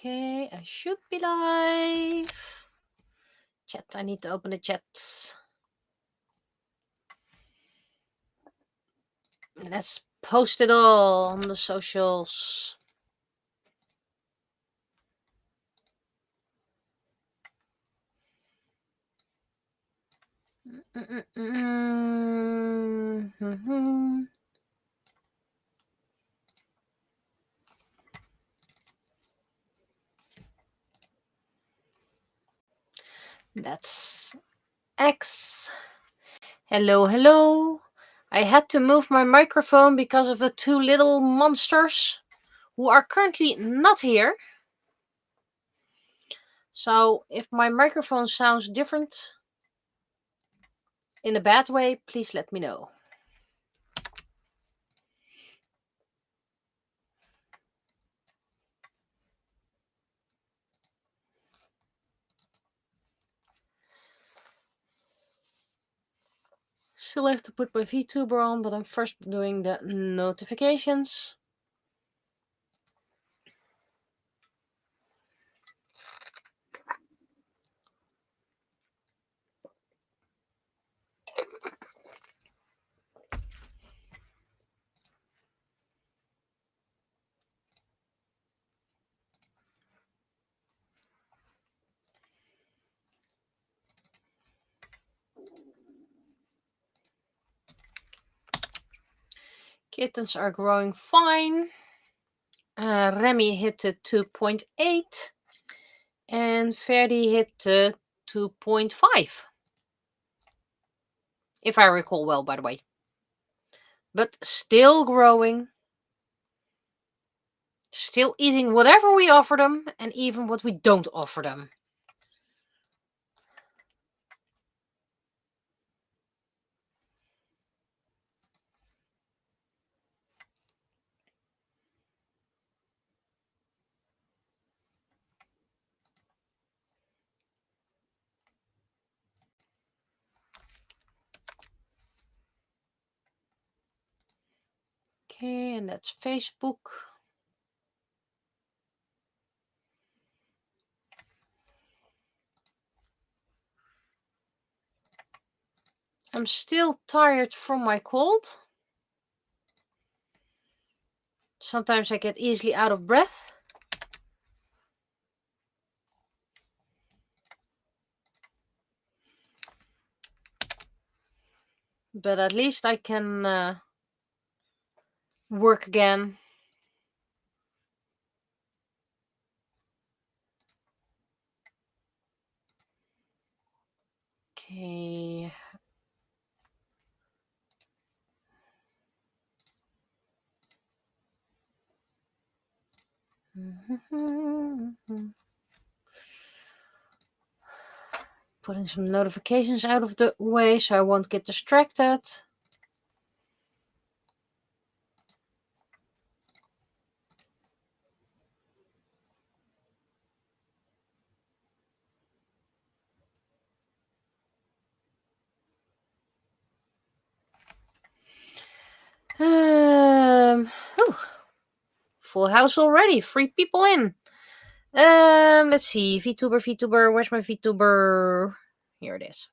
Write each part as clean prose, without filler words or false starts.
Okay, I should be live. Chat, I need to open the chats. Let's post it all on the socials. That's X. Hello, hello. I had to move my microphone because of the two little monsters who are currently not here. So if my microphone sounds different in a bad way, please let me know. Still have to put my VTuber on, but I'm first doing the notifications. Kittens are growing fine. Remy hit the 2.8 and Ferdi hit the 2.5. If I recall well, by the way. But still growing. Still eating whatever we offer them and even what we don't offer them. Okay, and that's Facebook. I'm still tired from my cold. Sometimes I get easily out of breath. But at least I can work again. Okay. Putting some notifications out of the way so I won't get distracted. Full house already. 3 people in. Let's see. VTuber. Where's my VTuber? Here it is.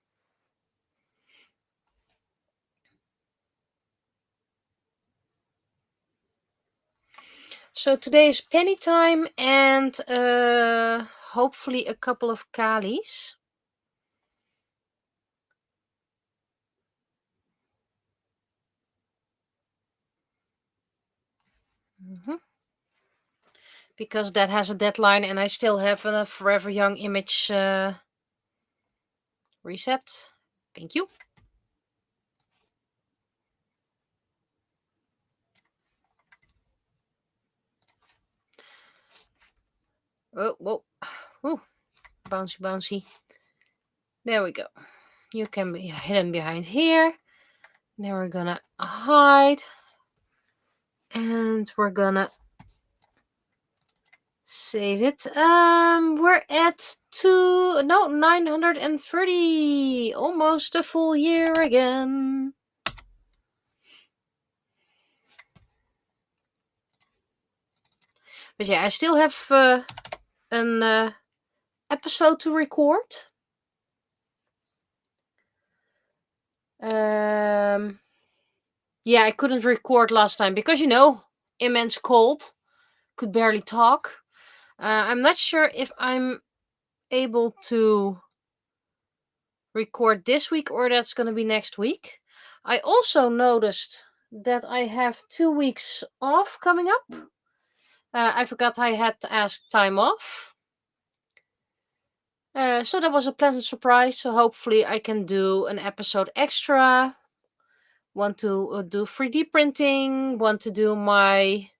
So today is penny time and hopefully a couple of Kalis. Because that has a deadline and I still have a Forever Young image reset. Thank you. Oh, whoa. Ooh. Bouncy. There we go. You can be hidden behind here. Then we're gonna hide. And we're gonna save it. We're at 930. Almost a full year again. But yeah, I still have an episode to record. Yeah, I couldn't record last time because, immense cold. Could barely talk. I'm not sure if I'm able to record this week or that's going to be next week. I also noticed that I have 2 weeks off coming up. I forgot I had to ask time off. So that was a pleasant surprise. So hopefully I can do an episode extra. Want to do 3D printing. Want to do my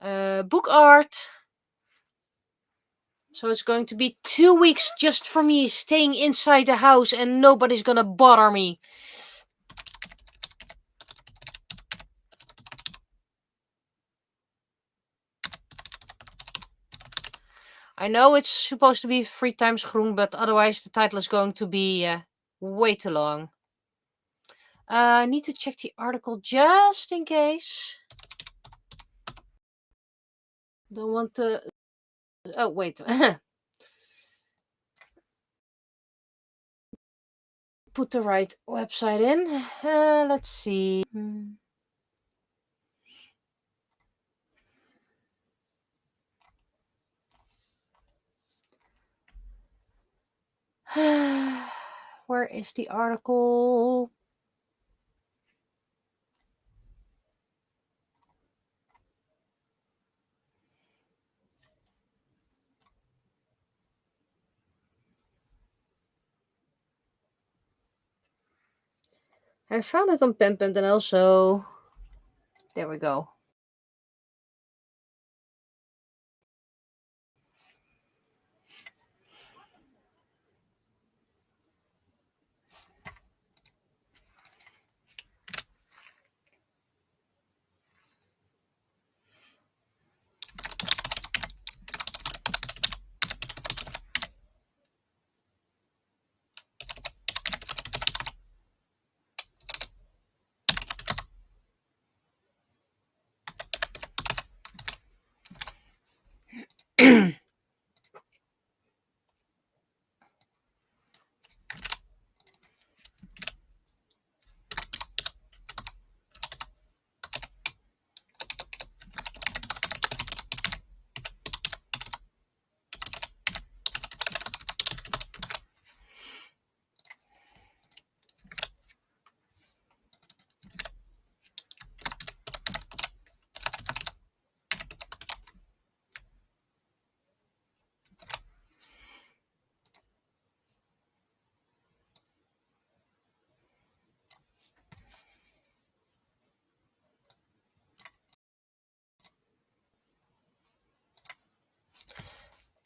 book art. So it's going to be 2 weeks just for me staying inside the house and nobody's gonna bother me. I know it's supposed to be 3 times groen, but otherwise the title is going to be way too long. I need to check the article just in case. Don't want to... Oh, wait. Put the right website in. Let's see. Where is the article? I found it on pen.nl, so there we go.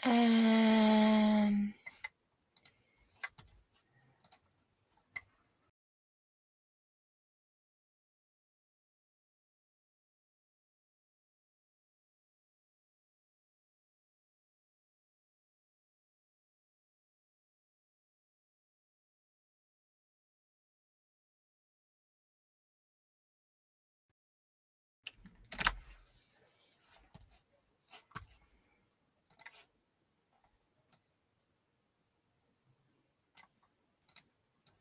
And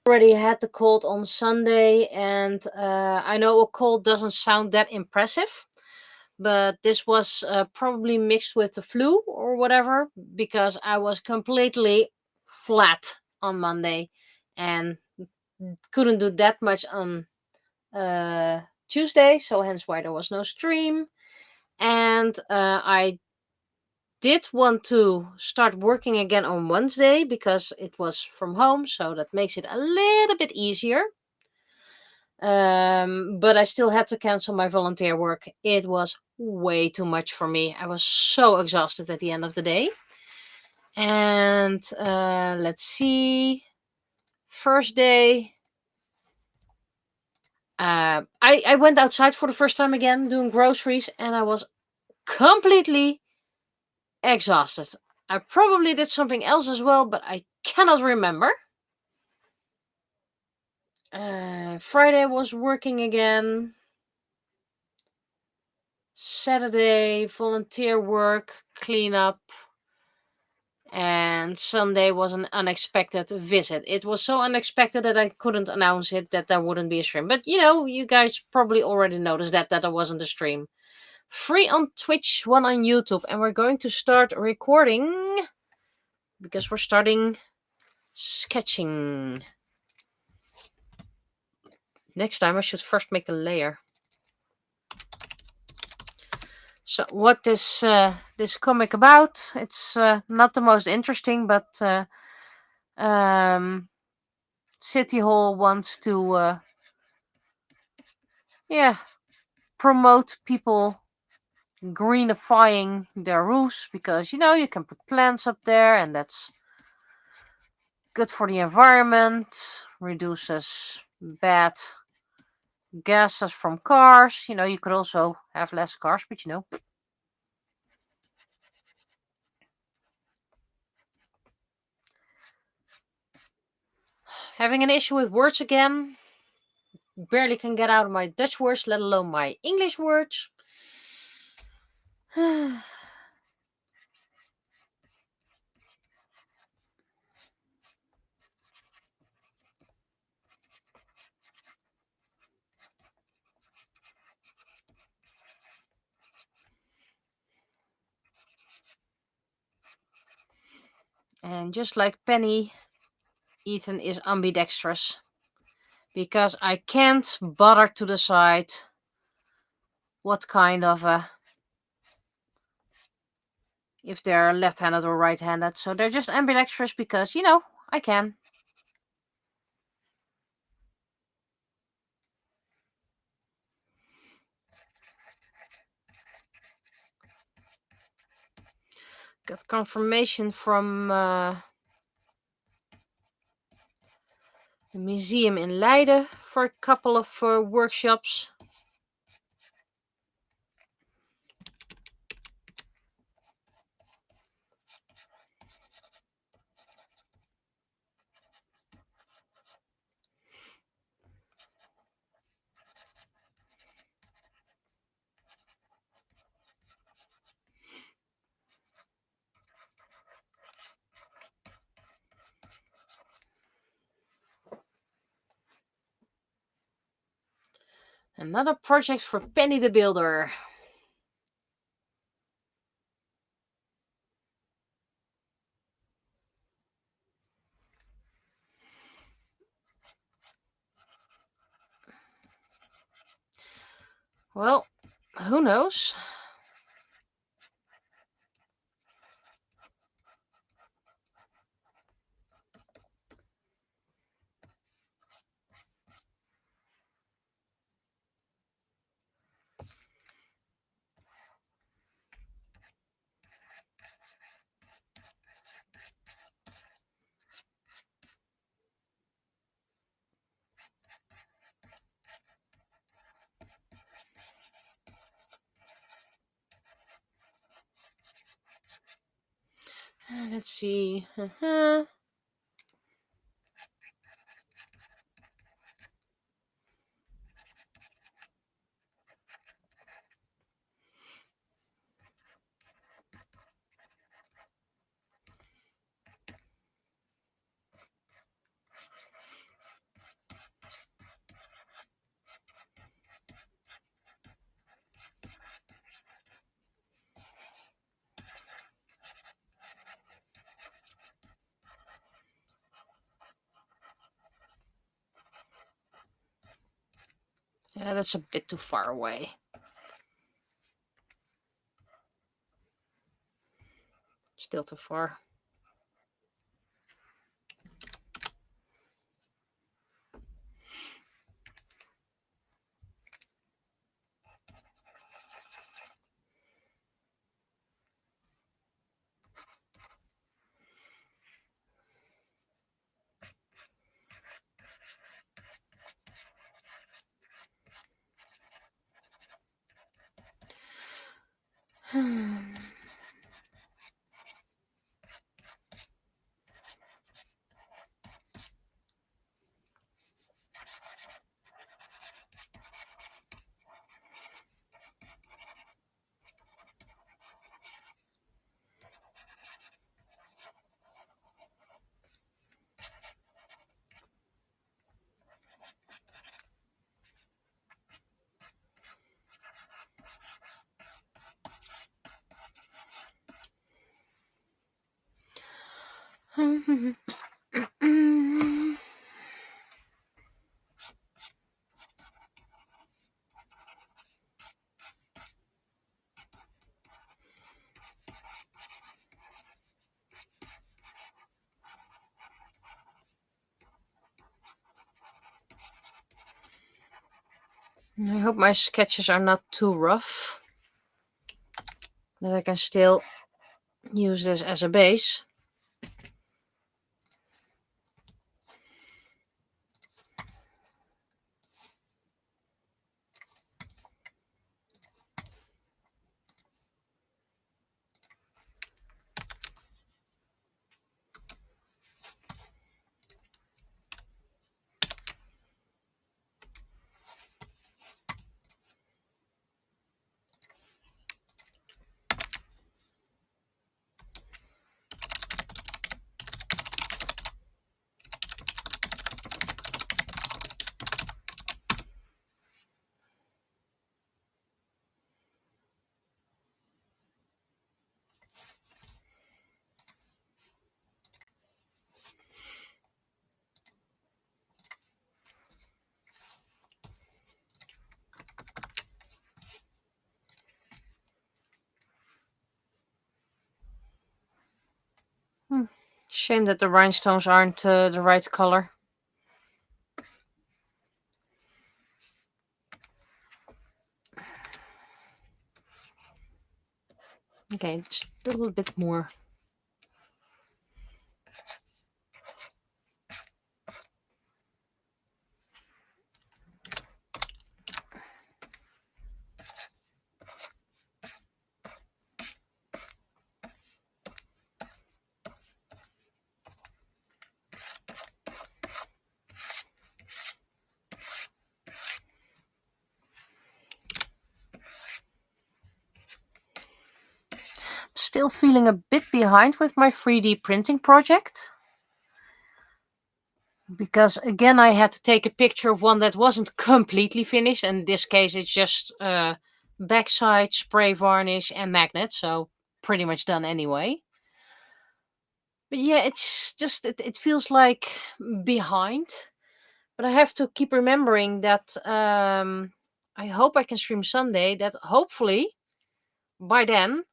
already had the cold on Sunday, and I know a cold doesn't sound that impressive, but this was probably mixed with the flu or whatever, because I was completely flat on Monday and couldn't do that much on Tuesday, so hence why there was no stream. And I did want to start working again on Wednesday because it was from home, so that makes it a little bit easier. But I still had to cancel my volunteer work. It was way too much for me. I was so exhausted at the end of the day. And let's see. First day, I went outside for the first time again doing groceries, and I was completely exhausted. I probably did something else as well, but I cannot remember. Friday was working again. Saturday, volunteer work, cleanup. And Sunday was an unexpected visit. It was so unexpected that I couldn't announce it that there wouldn't be a stream. But you guys probably already noticed that there wasn't a stream. 3 on Twitch, 1 on YouTube, and we're going to start recording because we're starting sketching. Next time I should first make the layer. So what this comic about? It's not the most interesting, but City Hall wants to promote people greenifying their roofs because you can put plants up there and that's good for the environment, reduces bad gases from cars. You could also have less cars, but having an issue with words again. Barely can get out of my Dutch words, let alone my English words. And just like Penny, Ethan is ambidextrous. Because I can't bother to decide what kind of if they're left-handed or right-handed. So they're just ambidextrous because, I can. Got confirmation from the museum in Leiden for a couple of workshops. Another project for Penny the Builder. Well, who knows? Let's see. Yeah, that's a bit too far away. Still too far. I hope my sketches are not too rough, that I can still use this as a base. Shame that the rhinestones aren't the right color. Okay, just a little bit more. Still feeling a bit behind with my 3D printing project. Because again, I had to take a picture of one that wasn't completely finished. And in this case, it's just backside, spray varnish, and magnet. So pretty much done anyway. But yeah, it's just, it feels like behind. But I have to keep remembering that I hope I can stream Sunday. That hopefully by then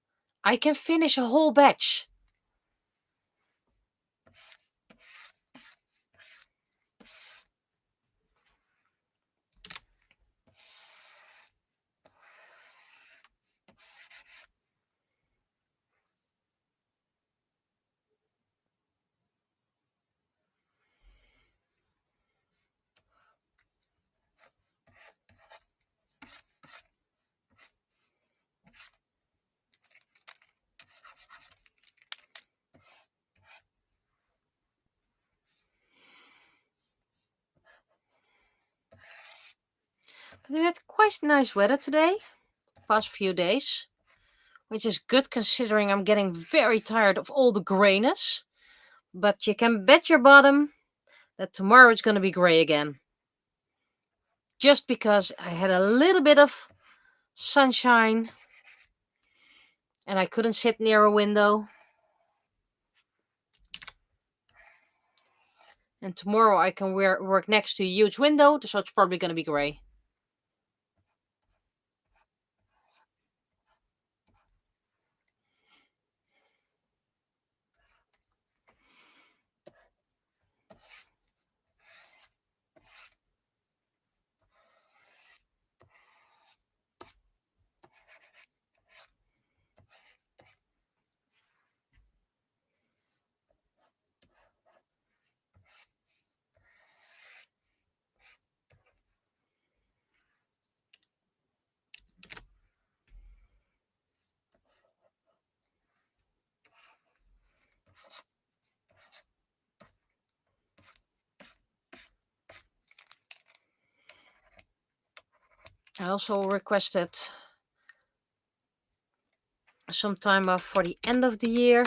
I can finish a whole batch. But we had quite nice weather today, past few days, which is good considering I'm getting very tired of all the grayness. But you can bet your bottom that tomorrow it's going to be gray again. Just because I had a little bit of sunshine and I couldn't sit near a window. And tomorrow I can work next to a huge window, so it's probably going to be gray. I also requested some time off for the end of the year.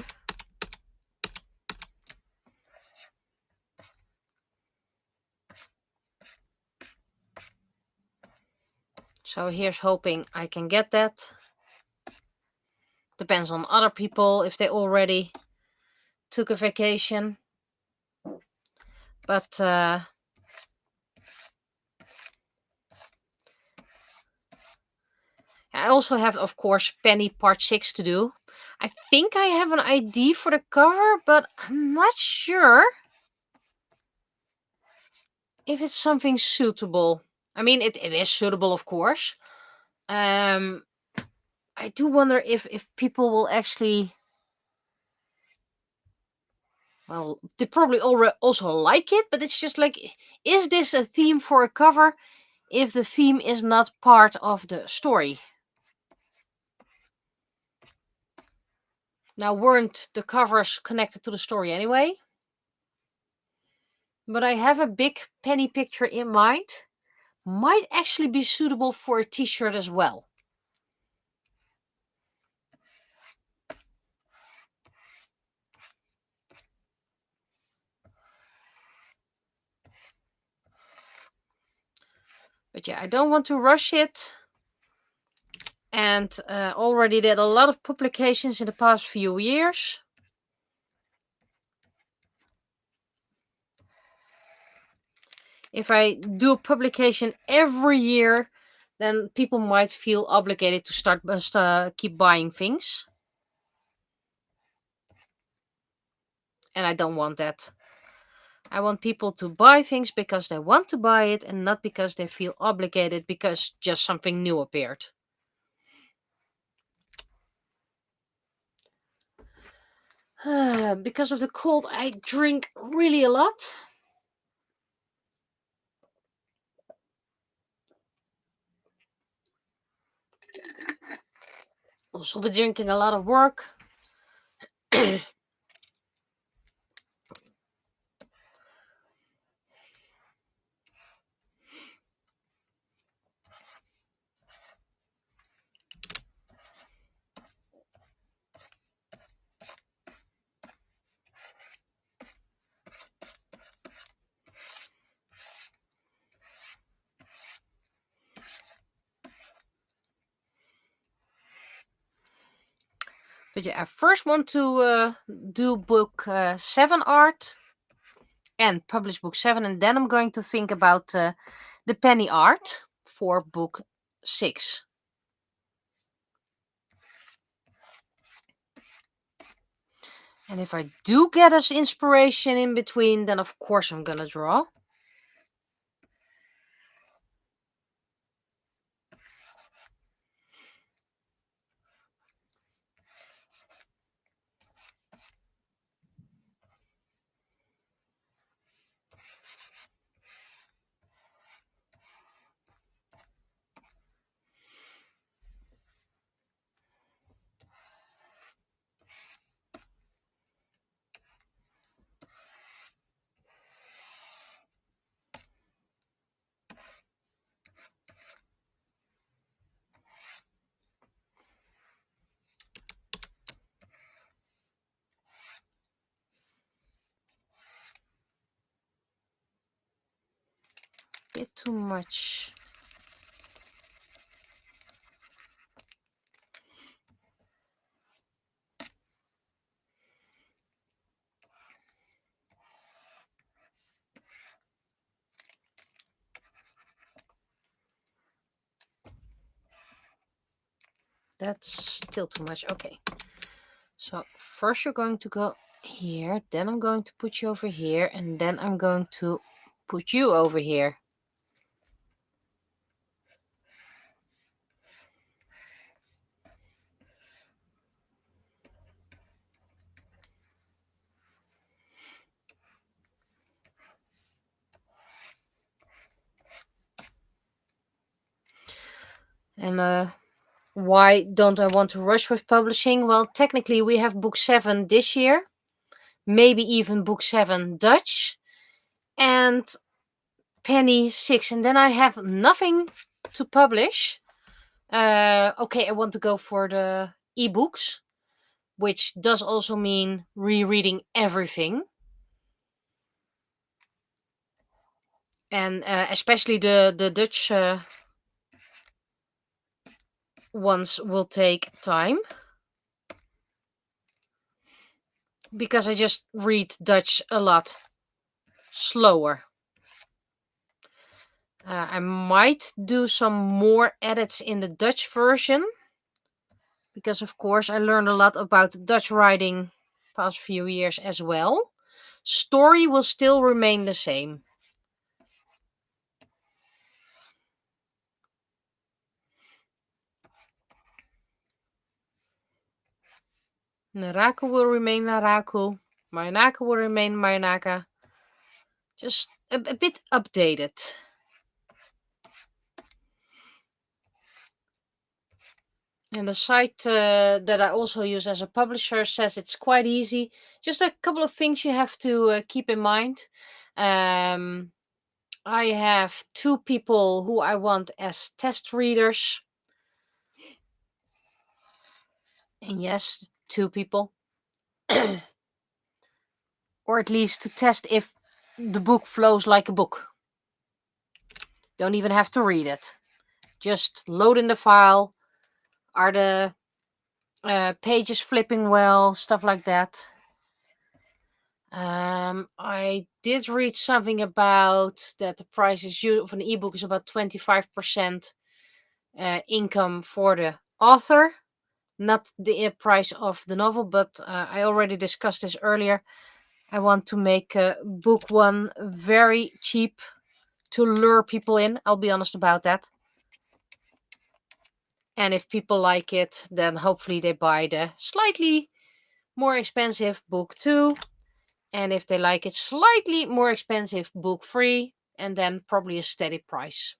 So here's hoping I can get that. Depends on other people if they already took a vacation. But I also have, of course, Penny Part 6 to do. I think I have an idea for the cover, but I'm not sure if it's something suitable. I mean, it is suitable, of course. I do wonder if people will actually... Well, they probably also like it, but it's just like, is this a theme for a cover if the theme is not part of the story? Now, weren't the covers connected to the story anyway? But I have a big penny picture in mind. Might actually be suitable for a t-shirt as well. But yeah, I don't want to rush it. And already did a lot of publications in the past few years. If I do a publication every year, then people might feel obligated to start keep buying things. And I don't want that. I want people to buy things because they want to buy it and not because they feel obligated because just something new appeared. Because of the cold, I drink really a lot. Also been drinking a lot of work. But yeah, I first want to do book 7 art and publish book 7, and then I'm going to think about the penny art for book 6. And if I do get as inspiration in between, then of course I'm gonna draw. Bit too much. That's still too much. Okay. So first you're going to go here, then I'm going to put you over here, and then I'm going to put you over here. And why don't I want to rush with publishing? Well, technically we have book 7 this year, maybe even book 7 Dutch, and penny 6, and then I have nothing to publish. Okay, I want to go for the ebooks, which does also mean rereading everything. And especially the Dutch ones will take time. because I just read Dutch a lot slower. I might do some more edits in the Dutch version because, of course, I learned a lot about Dutch writing past few years as well. Story will still remain the same. Naraku will remain Naraku. Mainaka will remain Mainaka. Just a bit updated. And the site that I also use as a publisher says it's quite easy. Just a couple of things you have to keep in mind. I have 2 people who I want as test readers. And yes, 2 people. Or at least to test if the book flows like a book. Don't even have to read it. Just load in the file. Are the pages flipping well? Stuff like that. I did read something about that the price of an ebook is about 25% income for the author, not the price of the novel. But I already discussed this earlier. I want to make book 1 very cheap to lure people in. I'll be honest about that. And if people like it, then hopefully they buy the slightly more expensive book 2. And if they like it, slightly more expensive book 3. And then probably a steady price.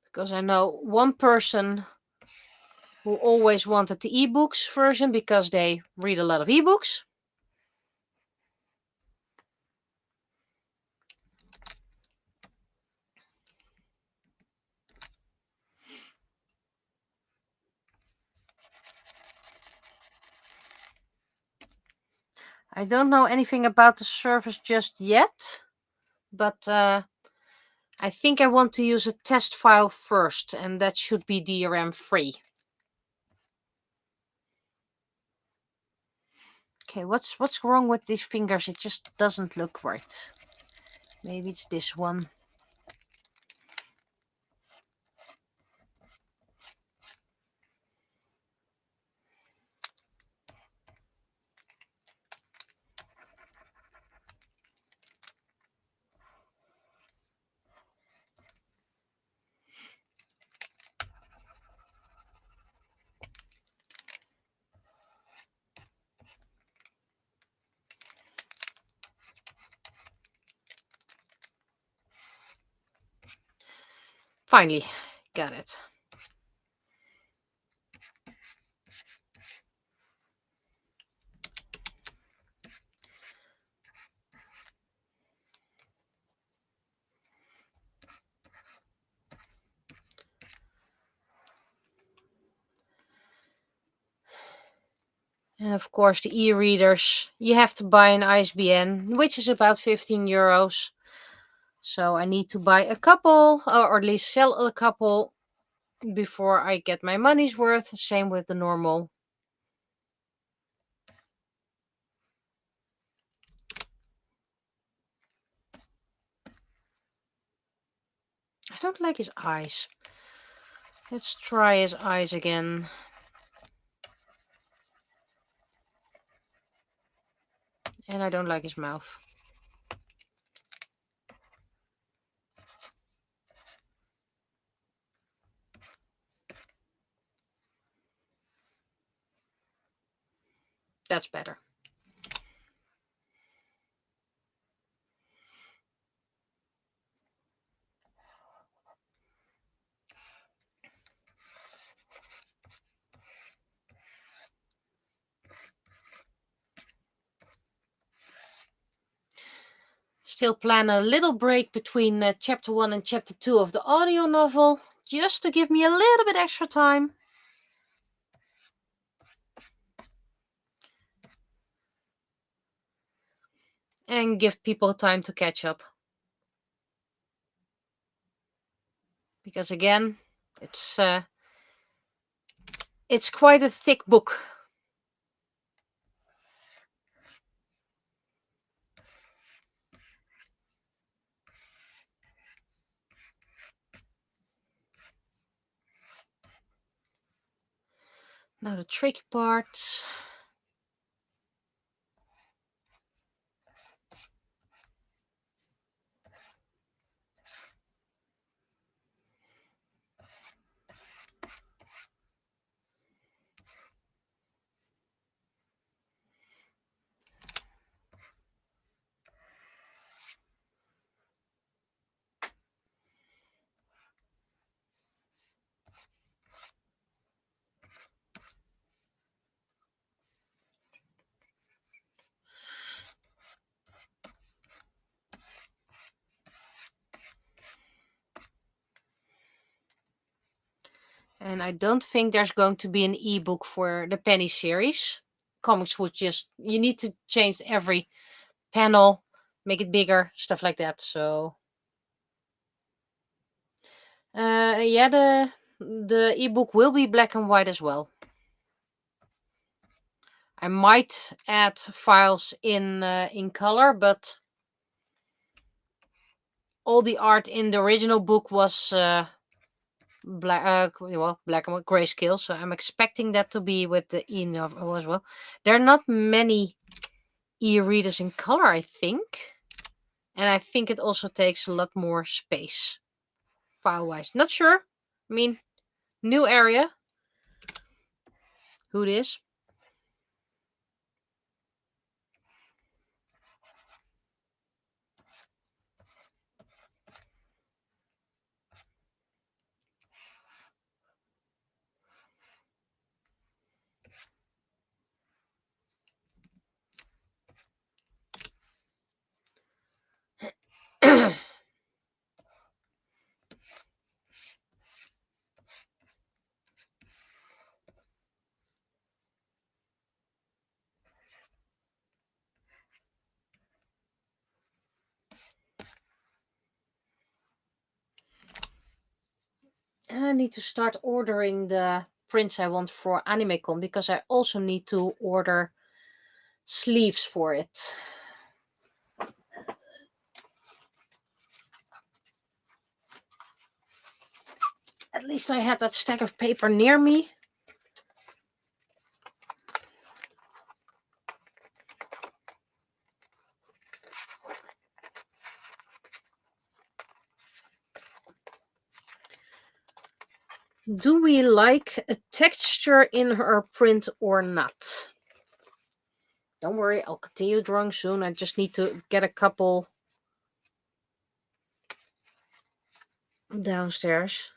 Because I know one person who always wanted the ebooks version because they read a lot of ebooks. I don't know anything about the service just yet, but I think I want to use a test file first, and that should be DRM free. Okay, what's wrong with these fingers? It just doesn't look right. Maybe it's this one. Finally, got it. And of course, the e-readers, you have to buy an ISBN, which is about 15 euros. So I need to buy a couple, or at least sell a couple before I get my money's worth. Same with the normal. I don't like his eyes. Let's try his eyes again. And I don't like his mouth. That's better. Still plan a little break between chapter 1 and chapter 2 of the audio novel, just to give me a little bit extra time. And give people time to catch up. Because again, It's quite a thick book. Now the tricky part. And I don't think there's going to be an ebook for the Penny series. Comics would just, you need to change every panel, make it bigger, stuff like that. So, yeah, the ebook will be black and white as well. I might add files in color, but all the art in the original book was black and white grayscale, so I'm expecting that to be with the e-novel as well. There are not many e-readers in color, I think, and I think it also takes a lot more space file wise. Not sure. I mean, new area. Who it is? I need to start ordering the prints I want for AnimeCon because I also need to order sleeves for it. At least I had that stack of paper near me. Do we like a texture in her print or not? Don't worry, I'll continue drawing soon. I just need to get a couple downstairs.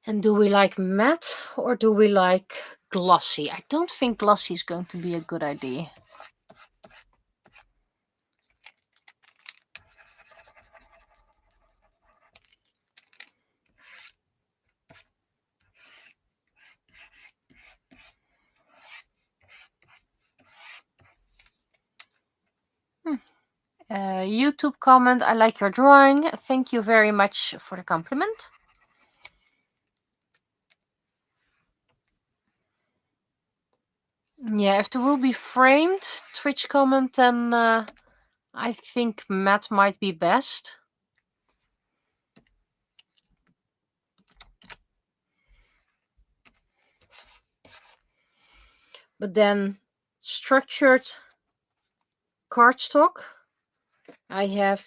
And do we like matte or do we like glossy? I don't think glossy is going to be a good idea. YouTube comment, I like your drawing. Thank you very much for the compliment. Yeah, if it will be framed, Twitch comment, then I think matte might be best. But then structured cardstock. I have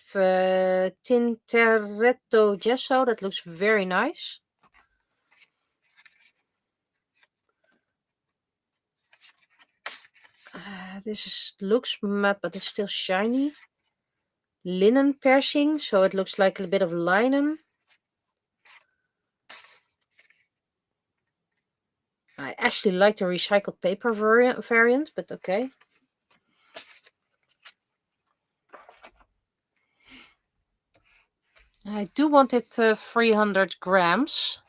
Tintoretto Gesso. That looks very nice. Looks matte, but it's still shiny. Linen piercing, so it looks like a bit of linen. I actually like the recycled paper variant, but okay. I do want it 300 grams.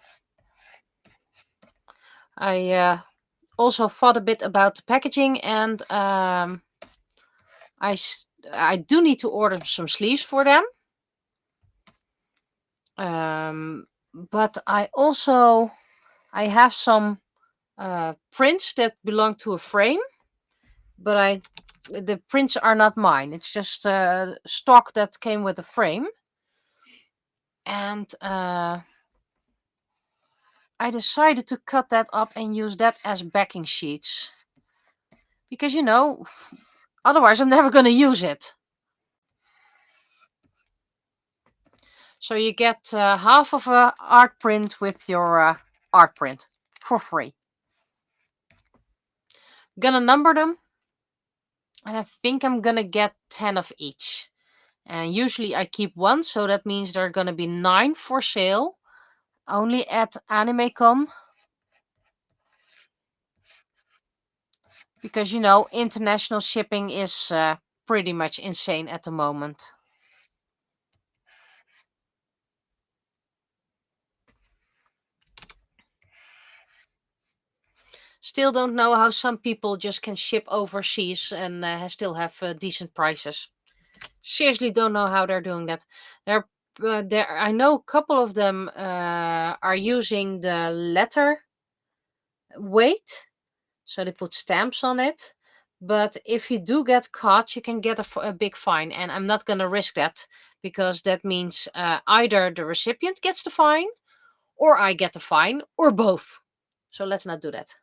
I also thought a bit about the packaging, and I do need to order some sleeves for them. But I have some prints that belong to a frame, but the prints are not mine. It's just stock that came with a frame, and I decided to cut that up and use that as backing sheets because otherwise I'm never going to use it. So you get half of a art print with your art print for free. Gonna number them, and I think I'm gonna get 10 of each. And usually I keep one, so that means there are gonna be 9 for sale, only at AnimeCon. Because international shipping is pretty much insane at the moment. Still don't know how some people just can ship overseas and still have decent prices. Seriously, don't know how they're doing that. I know a couple of them are using the letter weight, so they put stamps on it. But if you do get caught, you can get a big fine, and I'm not gonna risk that because that means either the recipient gets the fine, or I get the fine, or both. So let's not do that.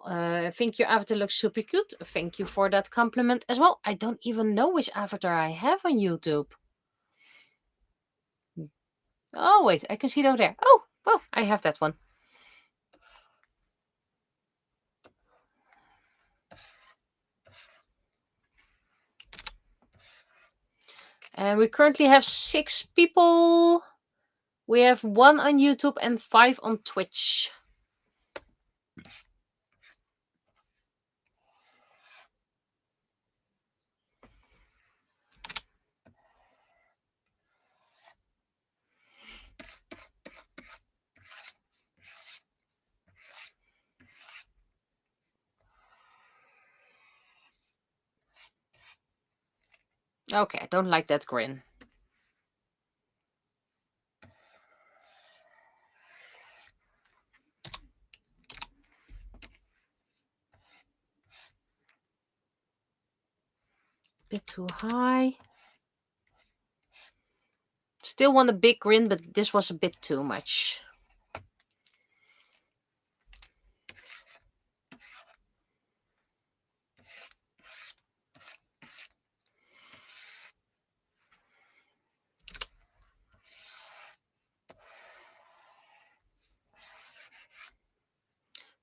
I think your avatar looks super cute. Thank you for that compliment as well. I don't even know which avatar I have on YouTube. Oh, wait, I can see it over there. Oh, well, I have that one. And we currently have 6 people. We have 1 on YouTube and 5 on Twitch. Okay, I don't like that grin. Bit too high. Still want a big grin, but this was a bit too much.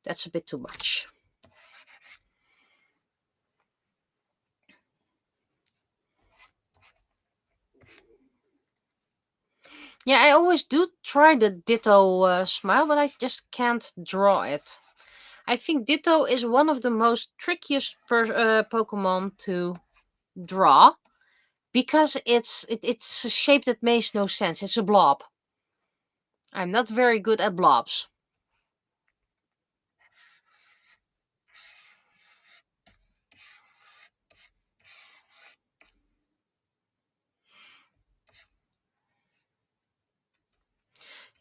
That's a bit too much. Yeah, I always do try the Ditto smile, but I just can't draw it. I think Ditto is one of the most trickiest Pokemon to draw because it's a shape that makes no sense. It's a blob. I'm not very good at blobs.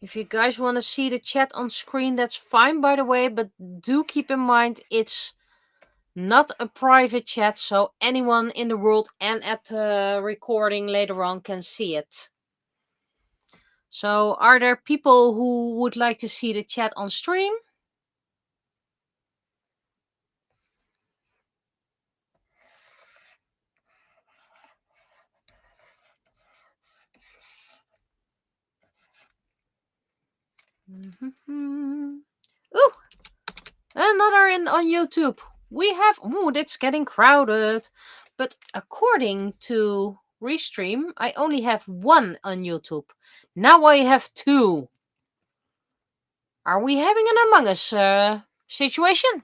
If you guys want to see the chat on screen, that's fine, by the way, but do keep in mind it's not a private chat, so anyone in the world and at the recording later on can see it. So, are there people who would like to see the chat on stream? Ooh, another on YouTube. We have. Ooh, it's getting crowded. But according to Restream, I only have 1 on YouTube. Now I have 2. Are we having an Among Us situation?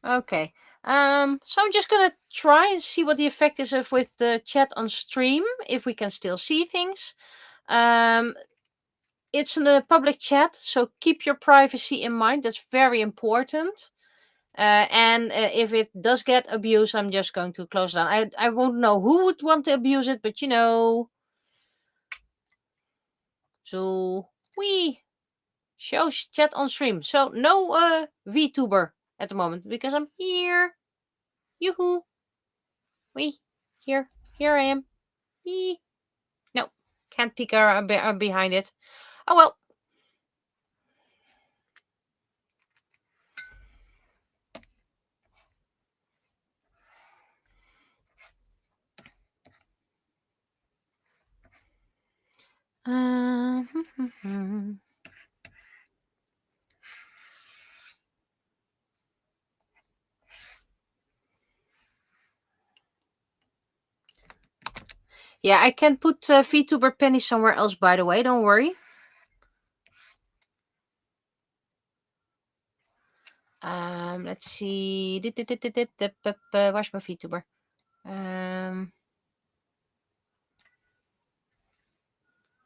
Okay. So I'm just gonna try and see what the effect is of with the chat on stream, if we can still see things. It's in a public chat, so keep your privacy in mind. That's very important. And if it does get abused, I'm just going to close down. I won't know who would want to abuse it, but you know. So we show chat on stream. So no VTuber at the moment because I'm here. Yoo-hoo. We here I am. Wee. No, can't peek behind it. Oh well. Yeah, I can put VTuber Penny somewhere else, by the way. Don't worry. Let's see. Where's my VTuber?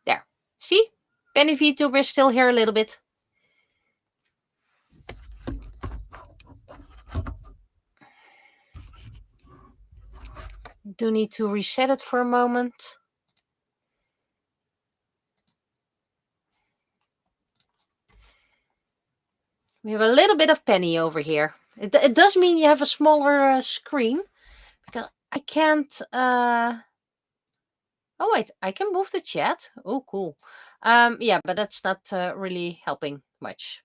There. See? Penny VTuber is still here a little bit. Do need to reset it for a moment. We have a little bit of Penny over here. It does mean you have a smaller screen. Because I can't... Oh, wait. I can move the chat. Oh, cool. Yeah, but that's not really helping much.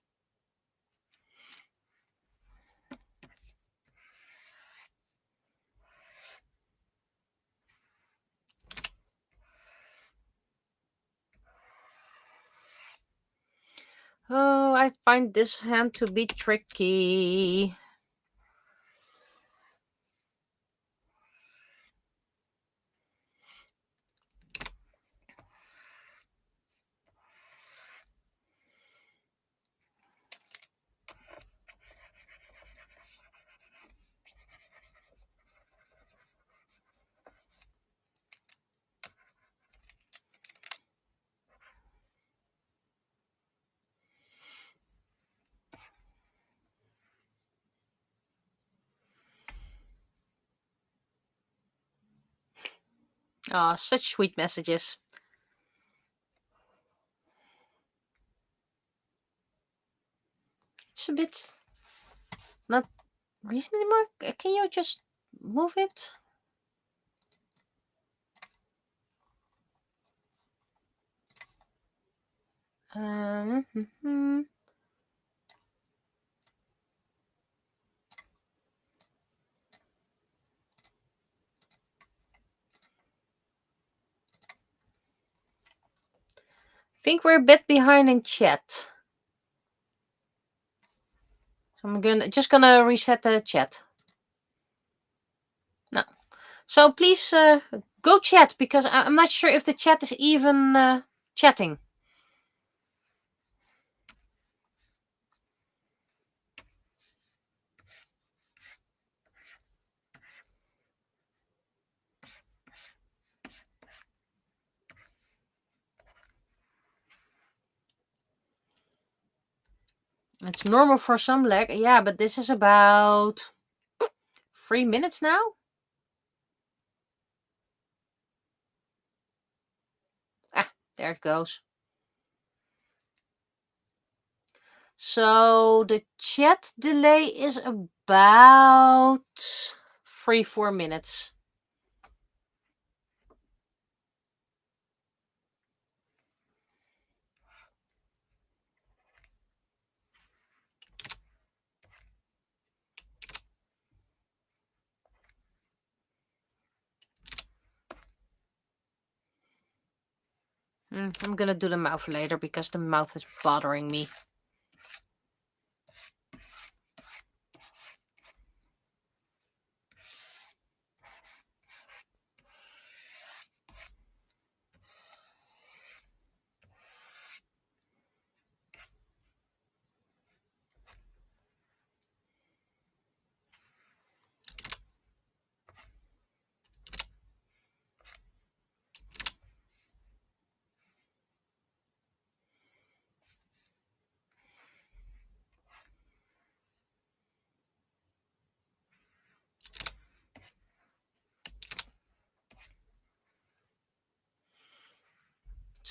Oh, I find this hand to be tricky. Oh, such sweet messages. It's a bit not recently more. Can you just move it? Think we're a bit behind in chat. I'm just gonna reset the chat. No. So please go chat because I'm not sure if the chat is even chatting. It's normal for some lag. Yeah, but this is about 3 minutes now. Ah, there it goes. So the chat delay is about 3-4 minutes. I'm gonna do the mouth later because the mouth is bothering me.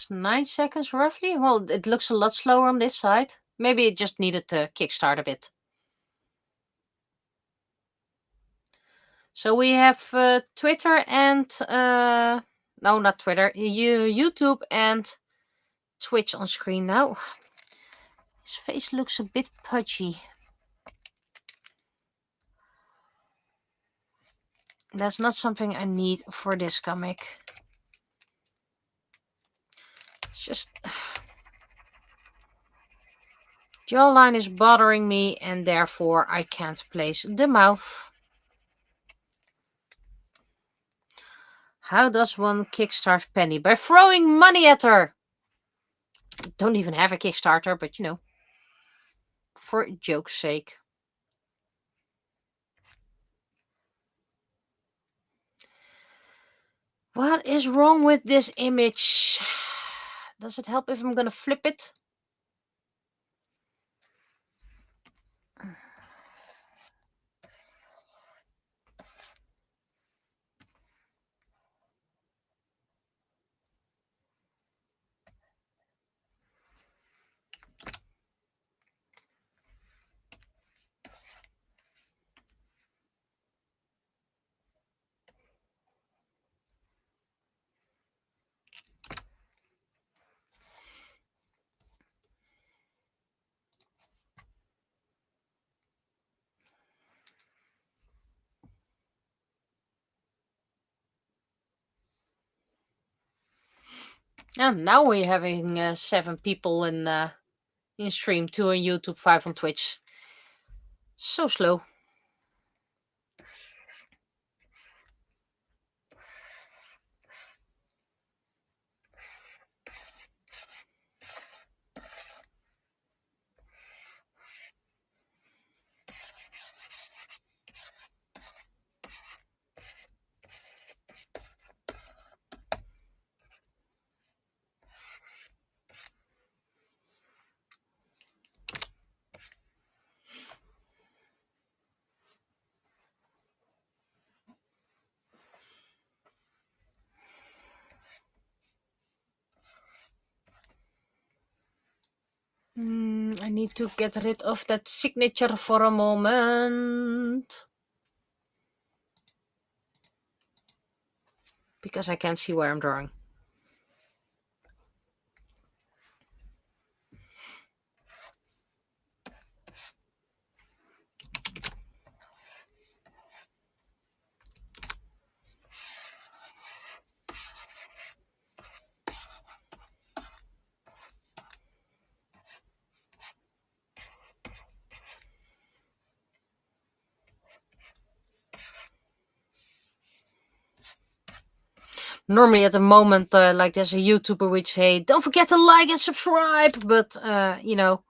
It's 9 seconds roughly. Well, it looks a lot slower on this side. Maybe it just needed to kickstart a bit. So we have Twitter and no, not Twitter. YouTube and Twitch on screen now. His face looks a bit pudgy. That's not something I need for this comic. It's just jawline is bothering me, and therefore I can't place the mouth. How does one kickstart Penny? By throwing money at her. Don't even have a Kickstarter, but you know, for joke's sake. What is wrong with this image? Does it help if I'm gonna flip it? And now we're having 7 people in stream, 2 on YouTube, 5 on Twitch. So slow. I need to get rid of that signature for a moment. Because I can't see where I'm drawing. Normally at the moment, like there's a YouTuber which say, don't forget to like and subscribe. But, you know,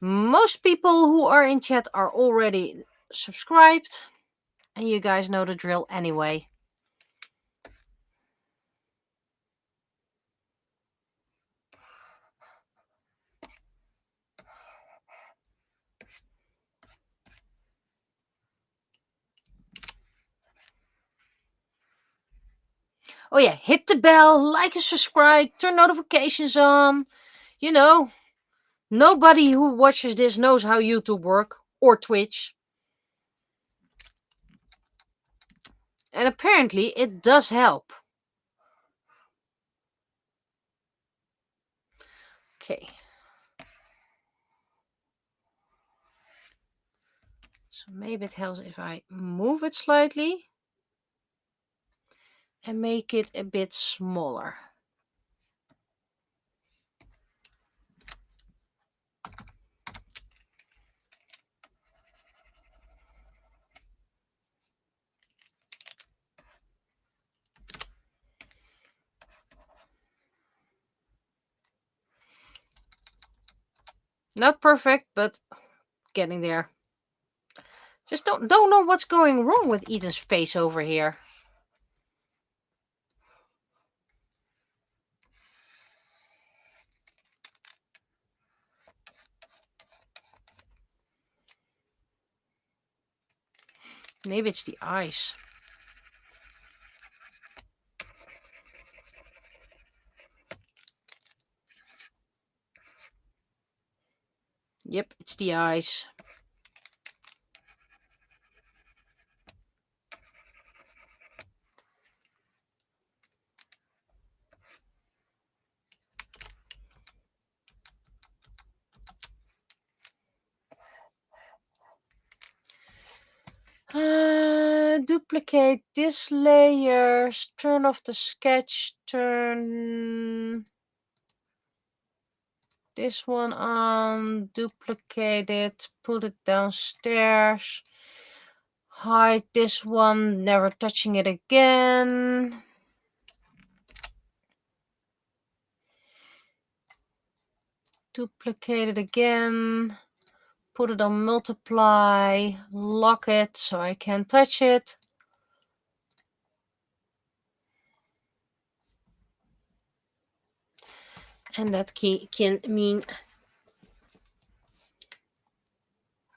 most people who are in chat are already subscribed. And you guys know the drill anyway. Oh yeah, hit the bell, like and subscribe, turn notifications on. You know, nobody who watches this knows how YouTube work or Twitch. And apparently it does help. Okay. So maybe it helps if I move it slightly and make it a bit smaller. Not perfect, but getting there. Just don't know what's going wrong with Ethan's face over here. Maybe it's the eyes. It's the eyes. Duplicate this layer, turn off the sketch, turn this one on, duplicate it, put it downstairs, hide this one, never touching it again. Duplicate it again, put it on multiply, lock it so I can't touch it. And that can mean...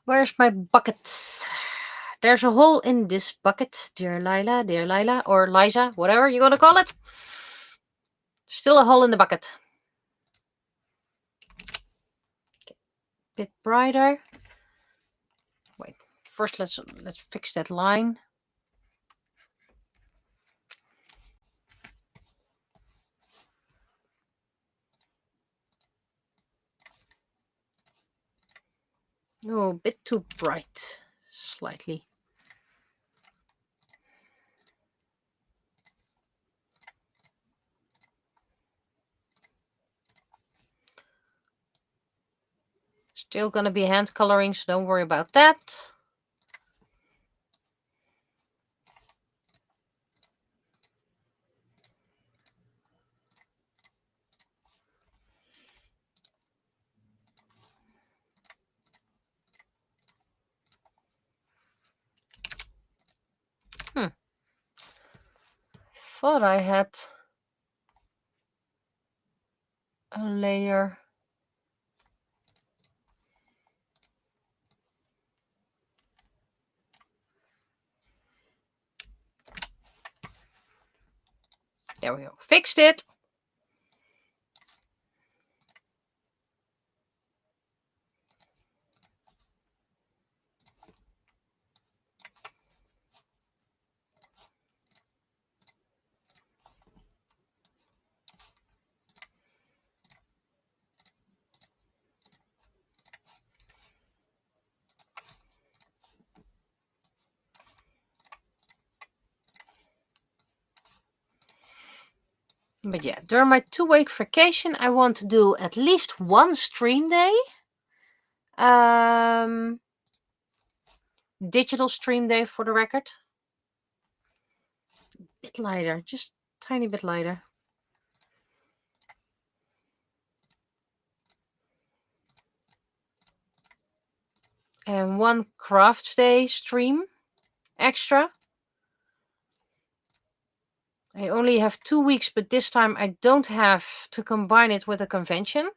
Where's my buckets? There's a hole in this bucket, dear Lila, or Liza, whatever you're gonna call it. Still a hole in the bucket. Okay. Bit brighter. Wait, first let's fix that line. Oh, a bit too bright, slightly. Still gonna be hand coloring, so don't worry about that. Thought I had a layer. There we go. Fixed it. But yeah, during my 2-week vacation, I want to do at least one stream day. Digital stream day, for the record. A bit lighter, just tiny bit lighter. And one craft day stream extra. I only have 2 weeks, but this time I don't have to combine it with a convention.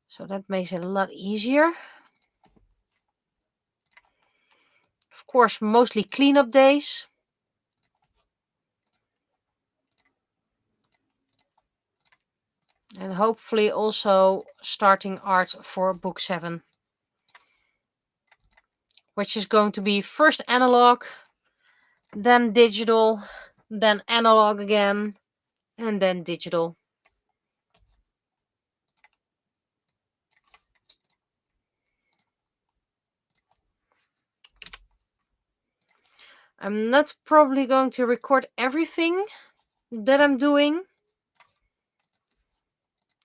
So that makes it a lot easier. Of course, mostly cleanup days. And hopefully also starting art for book 7. Which is going to be first analog, then digital, then analog again, and then digital. I'm not probably going to record everything that I'm doing.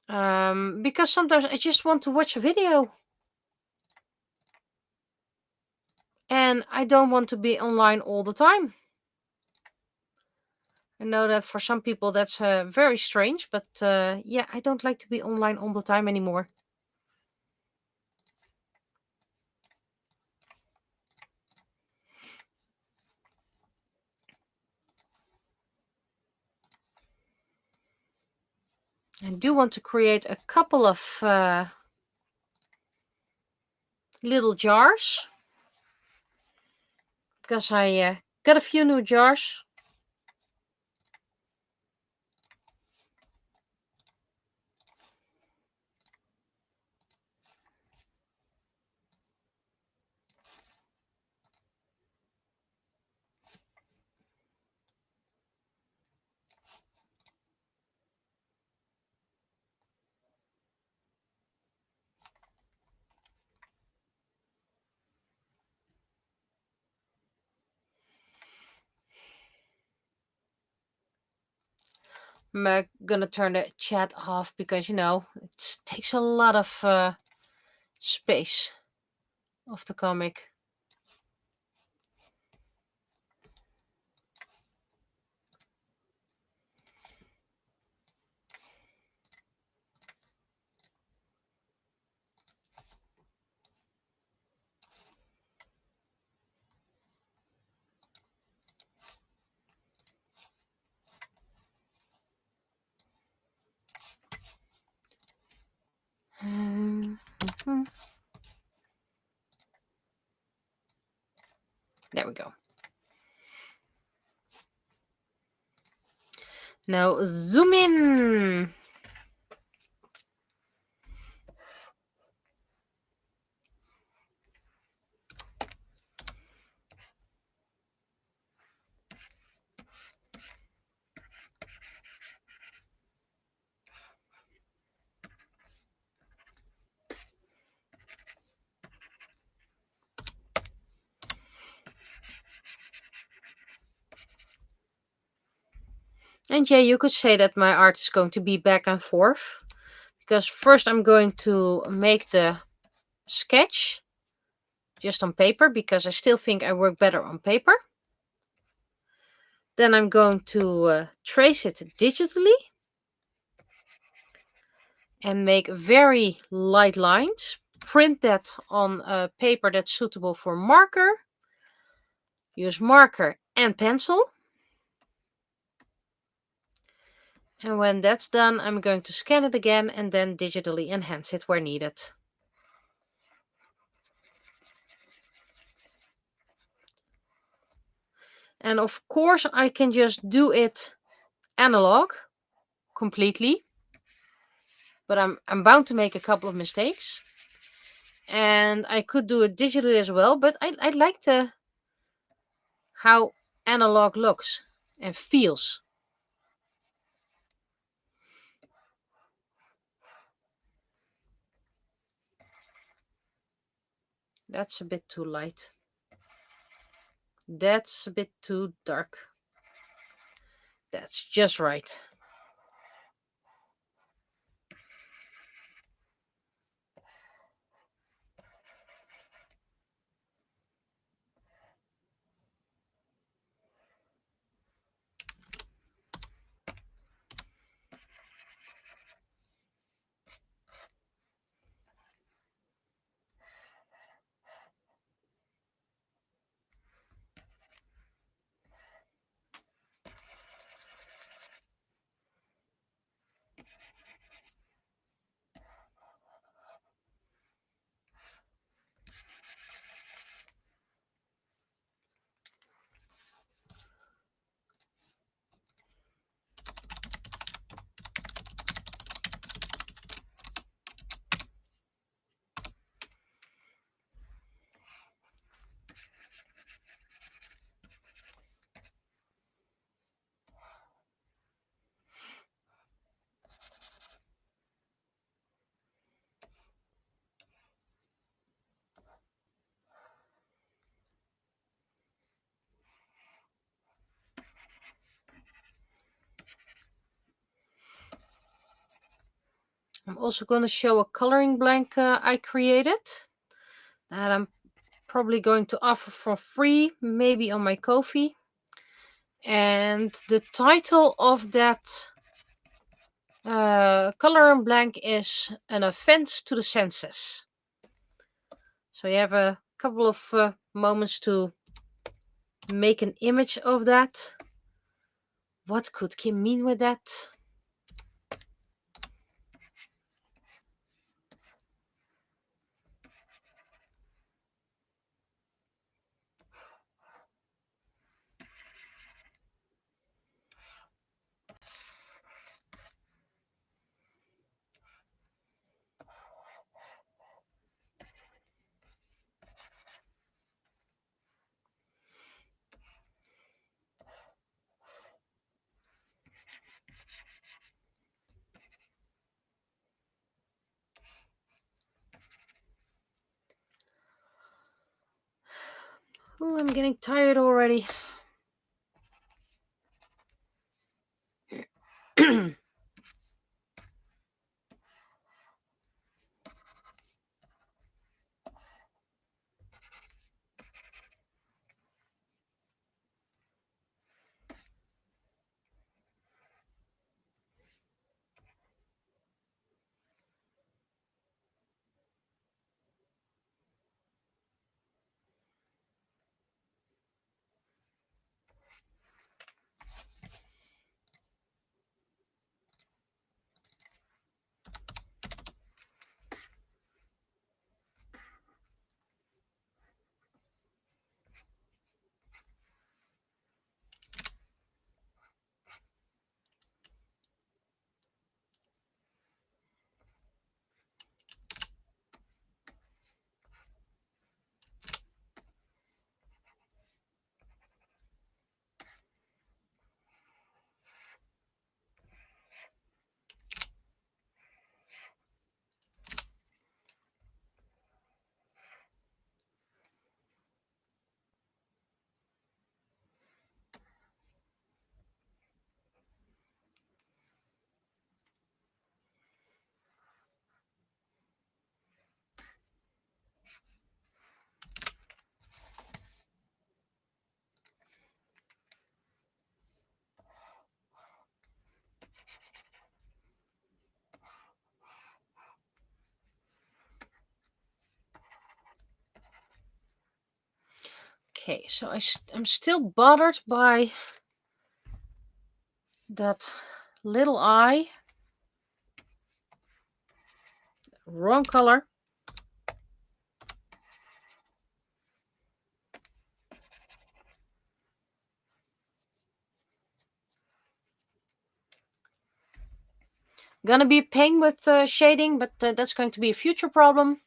Because sometimes I just want to watch a video. And I don't want to be online all the time. I know that for some people that's very strange, but yeah, I don't like to be online all the time anymore. I do want to create a couple of little jars. Because I got a few new jars. I'm gonna turn the chat off because, it takes a lot of space of the comic. Mhm. There we go. Now zoom in. And yeah, you could say that my art is going to be back and forth. Because first I'm going to make the sketch just on paper, because I still think I work better on paper. Then I'm going to trace it digitally and make very light lines. Print that on a paper that's suitable for marker. Use marker and pencil. And when that's done, I'm going to scan it again and then digitally enhance it where needed. And of course, I can just do it analog completely, but I'm bound to make a couple of mistakes. And I could do it digitally as well, but I like how analog looks and feels. That's a bit too light. That's a bit too dark. That's just right. I'm also going to show a coloring blank I created that I'm probably going to offer for free, maybe on my Ko-fi. And the title of that coloring blank is An Offense to the Senses. So you have a couple of moments to make an image of that. What could Kim mean with that? Oh, I'm getting tired already. Okay, so I'm still bothered by that little eye. Wrong color. Gonna be a pain with shading, but that's going to be a future problem.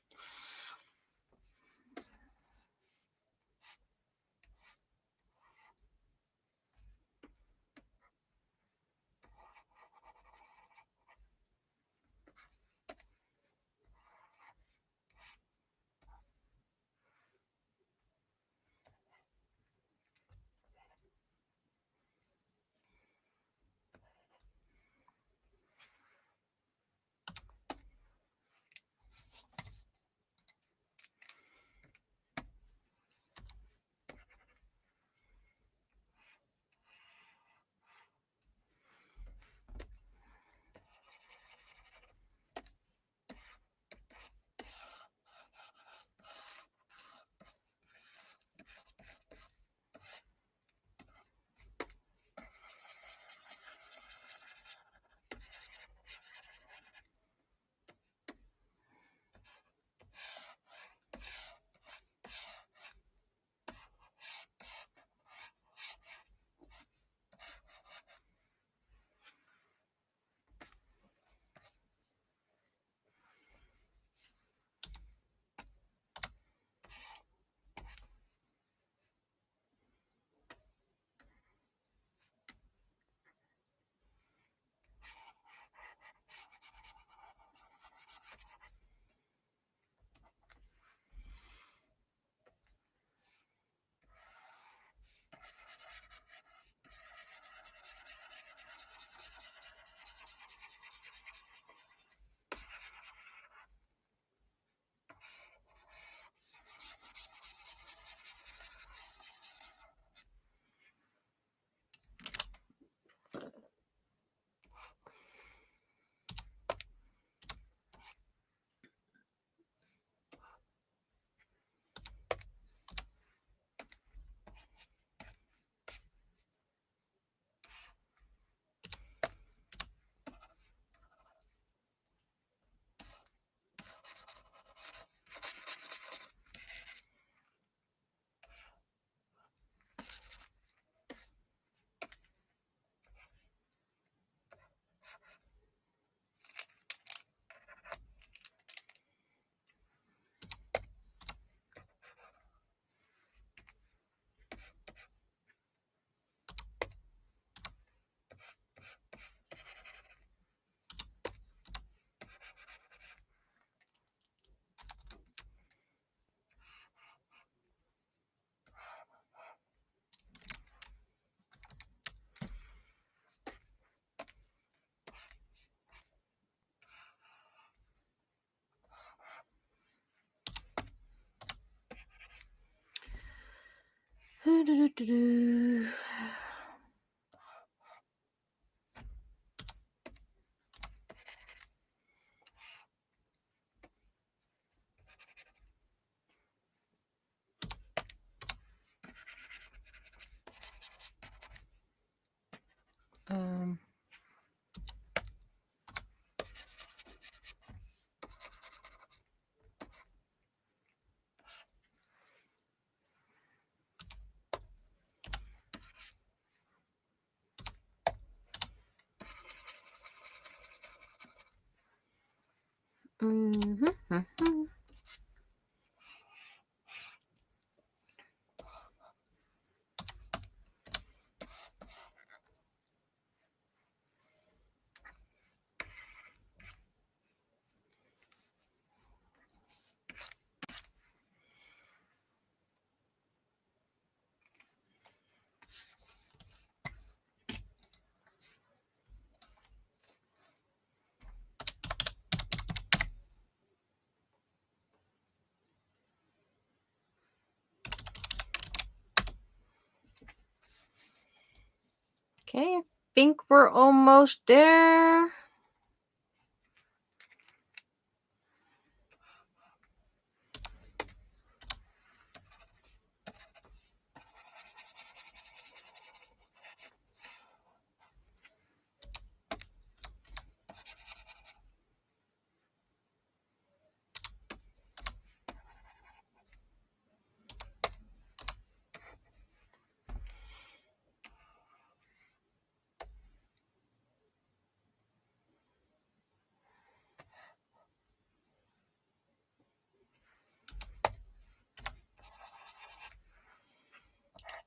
Um, mhm. Okay, I think we're almost there.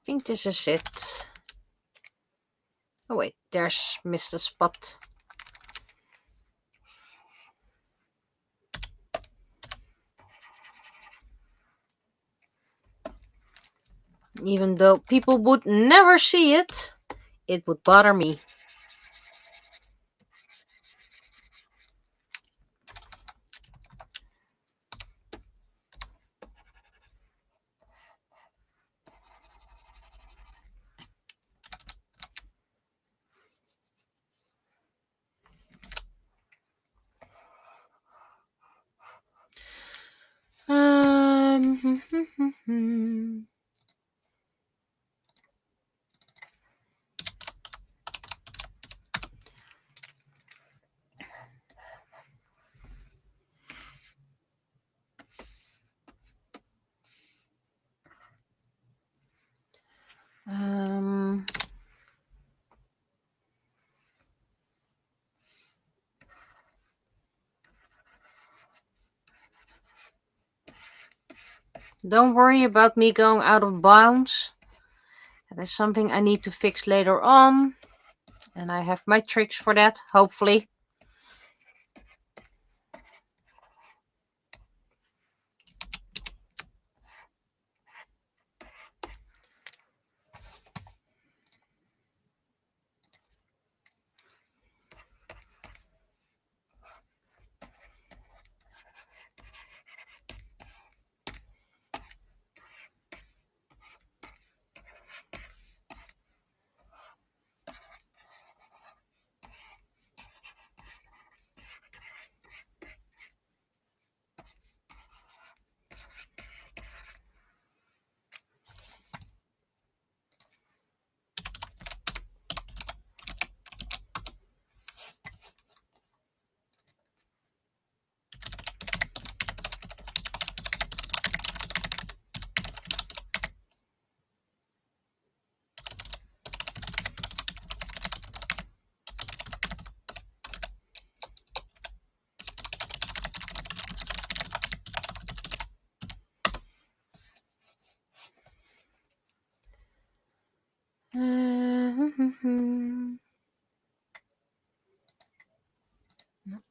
think this is it. Oh wait, there's Mr. Spot. Even though people would never see it, it would bother me. Don't worry about me going out of bounds. That is something I need to fix later on. And I have my tricks for that, hopefully.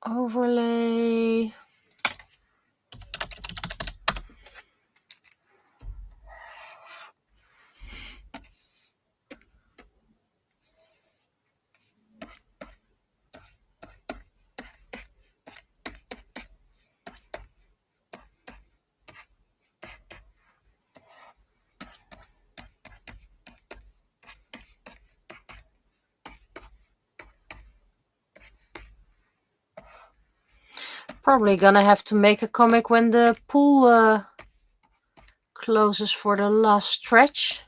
Overlay. Probably gonna have to make a comic when the pool closes for the last stretch.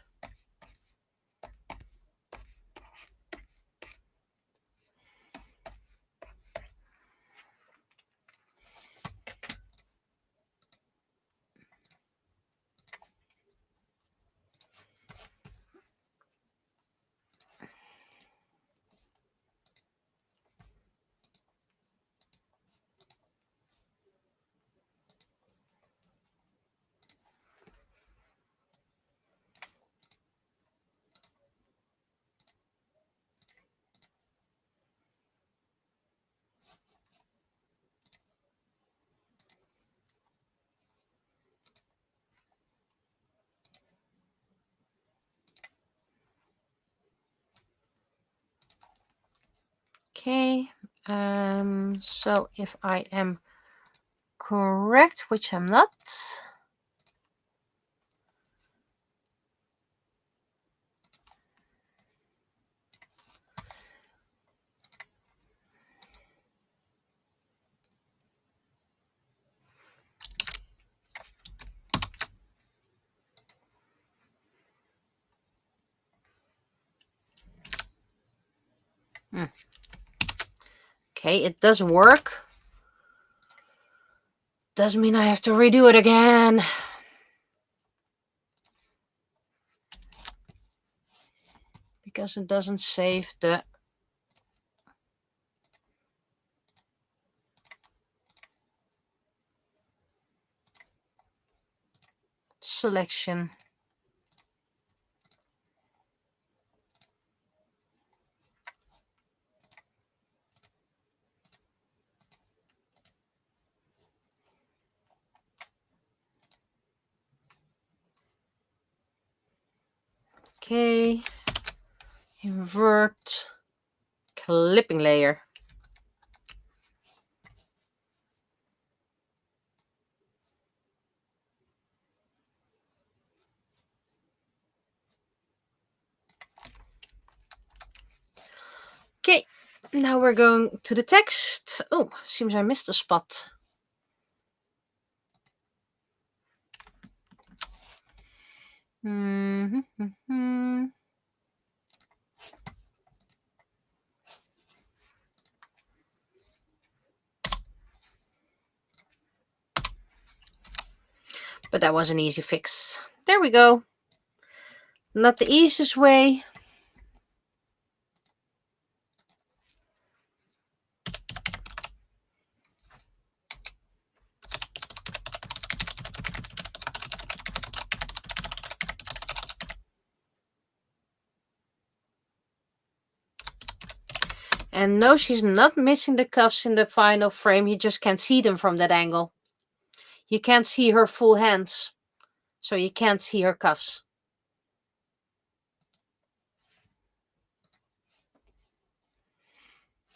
Okay, so if I am correct, which I'm not, okay, it does work. Doesn't mean I have to redo it again. Because it doesn't save the selection. Okay. Invert clipping layer. Okay, now we're going to the text. Oh, seems I missed a spot. Mm-hmm. But that was an easy fix. There we go. Not the easiest way. And no, she's not missing the cuffs in the final frame. You just can't see them from that angle. You can't see her full hands. So you can't see her cuffs.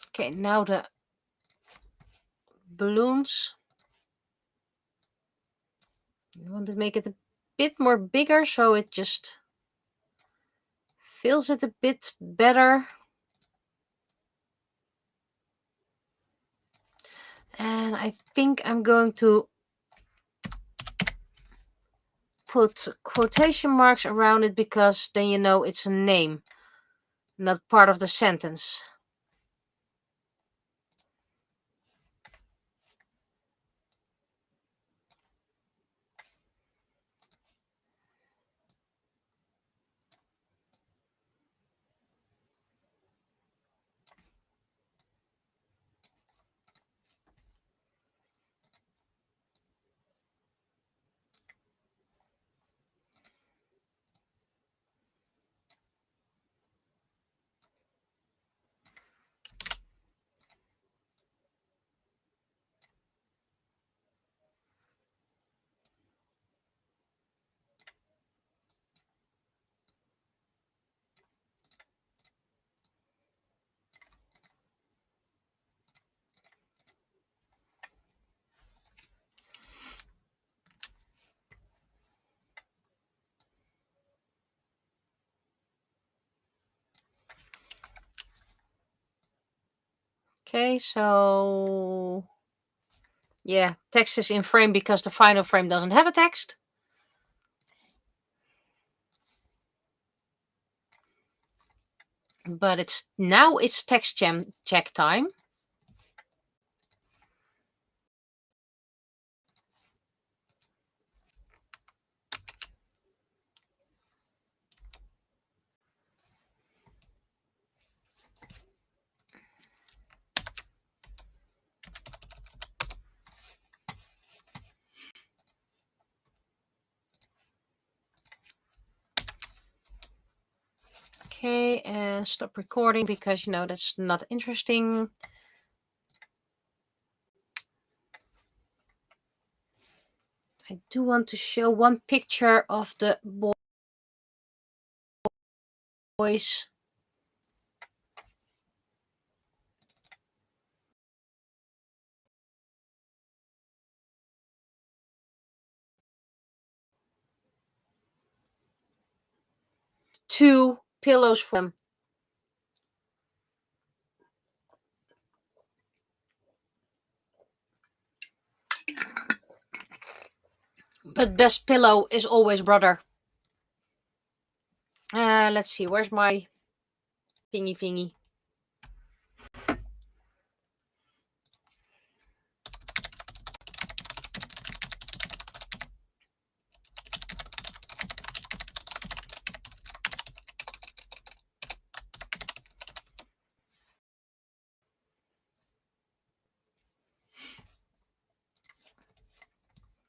Okay, now the balloons. You want to make it a bit more bigger so it just fills it a bit better. And I think I'm going to put quotation marks around it because then you know it's a name, not part of the sentence. Okay, so yeah, text is in frame because the final frame doesn't have a text. But it's text check time. Okay, and stop recording because you know that's not interesting. I do want to show one picture of the boys. Two pillows for them. But best pillow is always brother. Let's see, where's my thingy?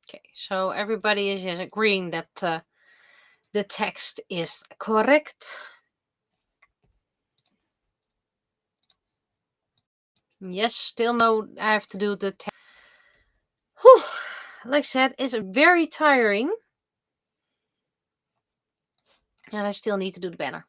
Okay, so everybody is agreeing that the text is correct. Yes, still no, I have to do the text. Like I said, it's very tiring. And I still need to do the banner.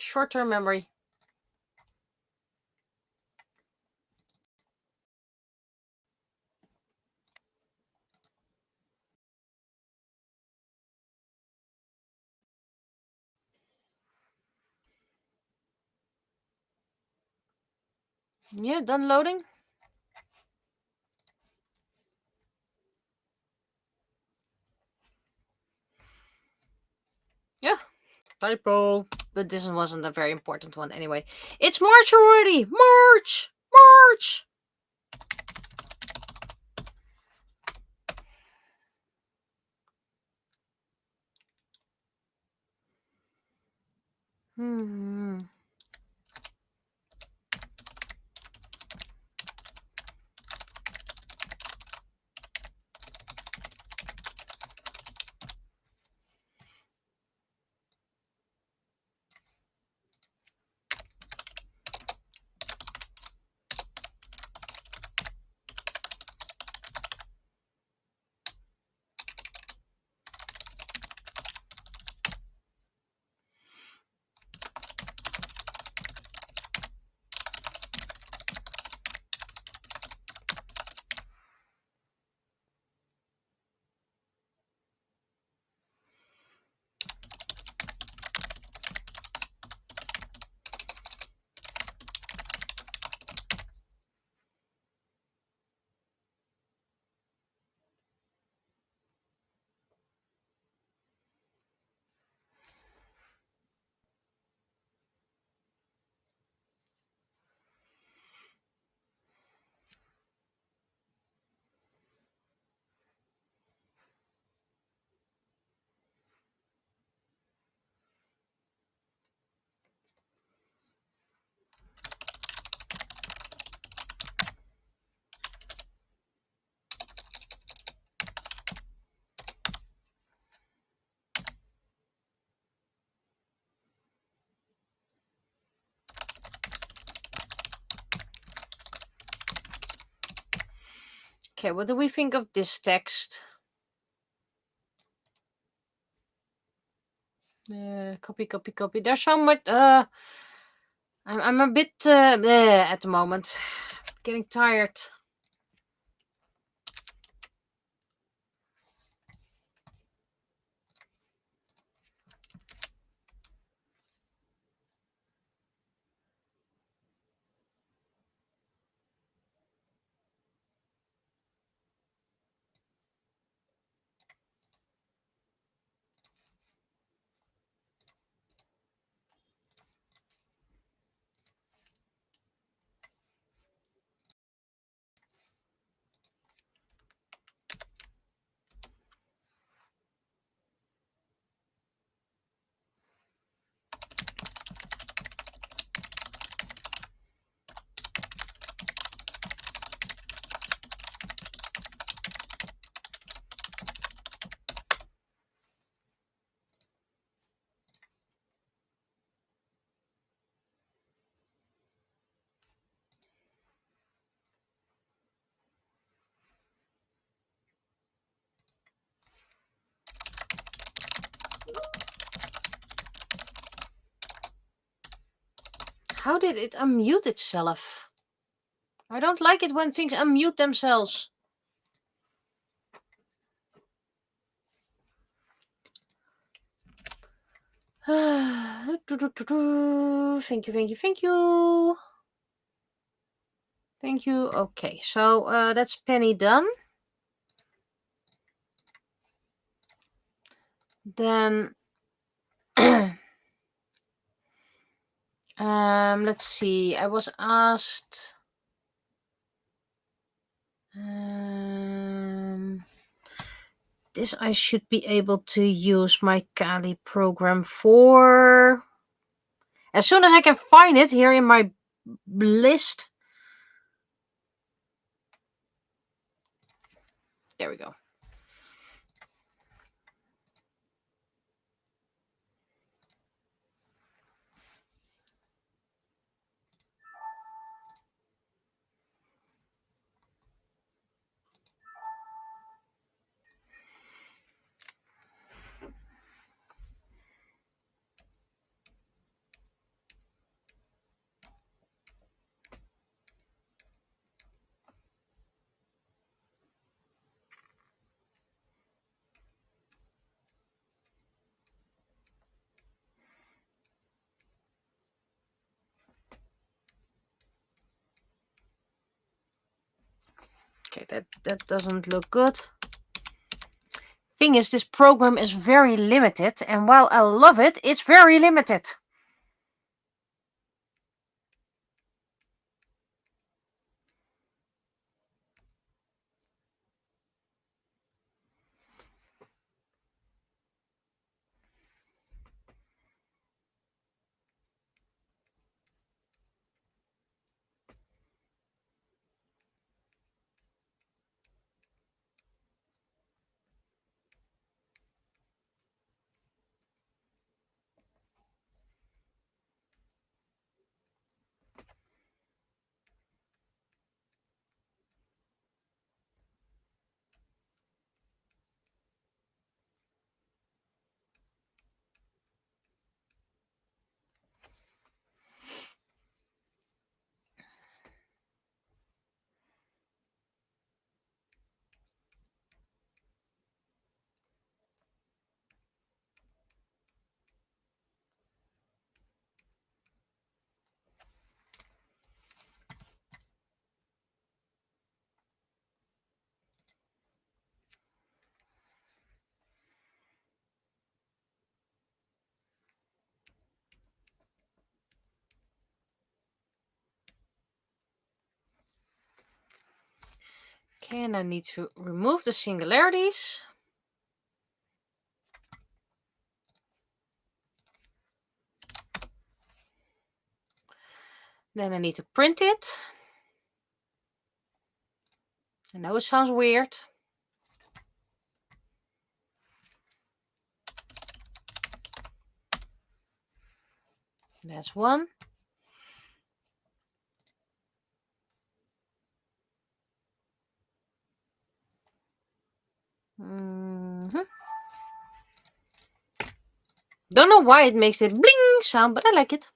Short-term memory. Yeah, done loading. Yeah, typo. But this one wasn't a very important one anyway. It's March already! March! March! Hmm. Okay, what do we think of this text? Copy, copy, copy. There's so much. I'm a bit bleh at the moment. Getting tired. How did it unmute itself? I don't like it when things unmute themselves. Thank you, thank you, thank you. Thank you. Okay, so that's Penny done. Then let's see. I was asked this I should be able to use my Kali program for as soon as I can find it here in my list. There we go. Okay, that doesn't look good. Thing is, this program is very limited, and while I love it, it's very limited. Okay, and I need to remove the singularities. Then I need to print it. I know it sounds weird. That's one. Don't know why it makes a bling sound, but I like it.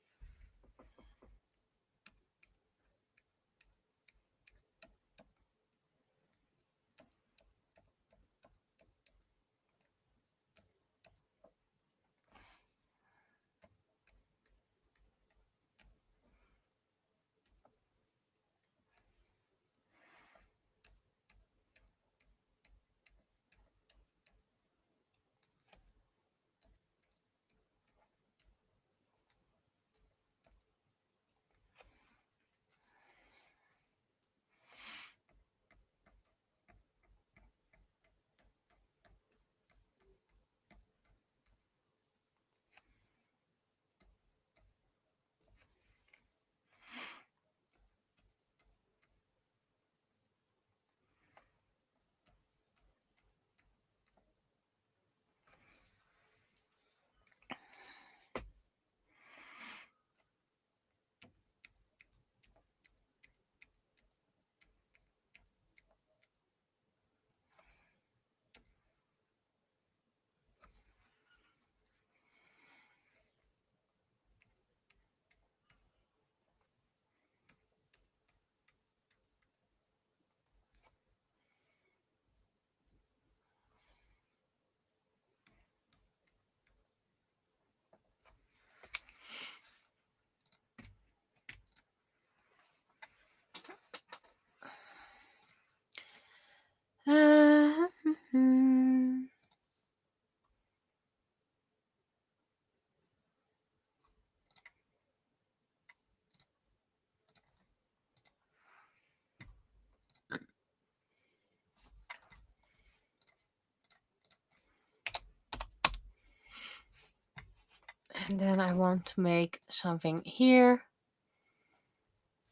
Then I want to make something here.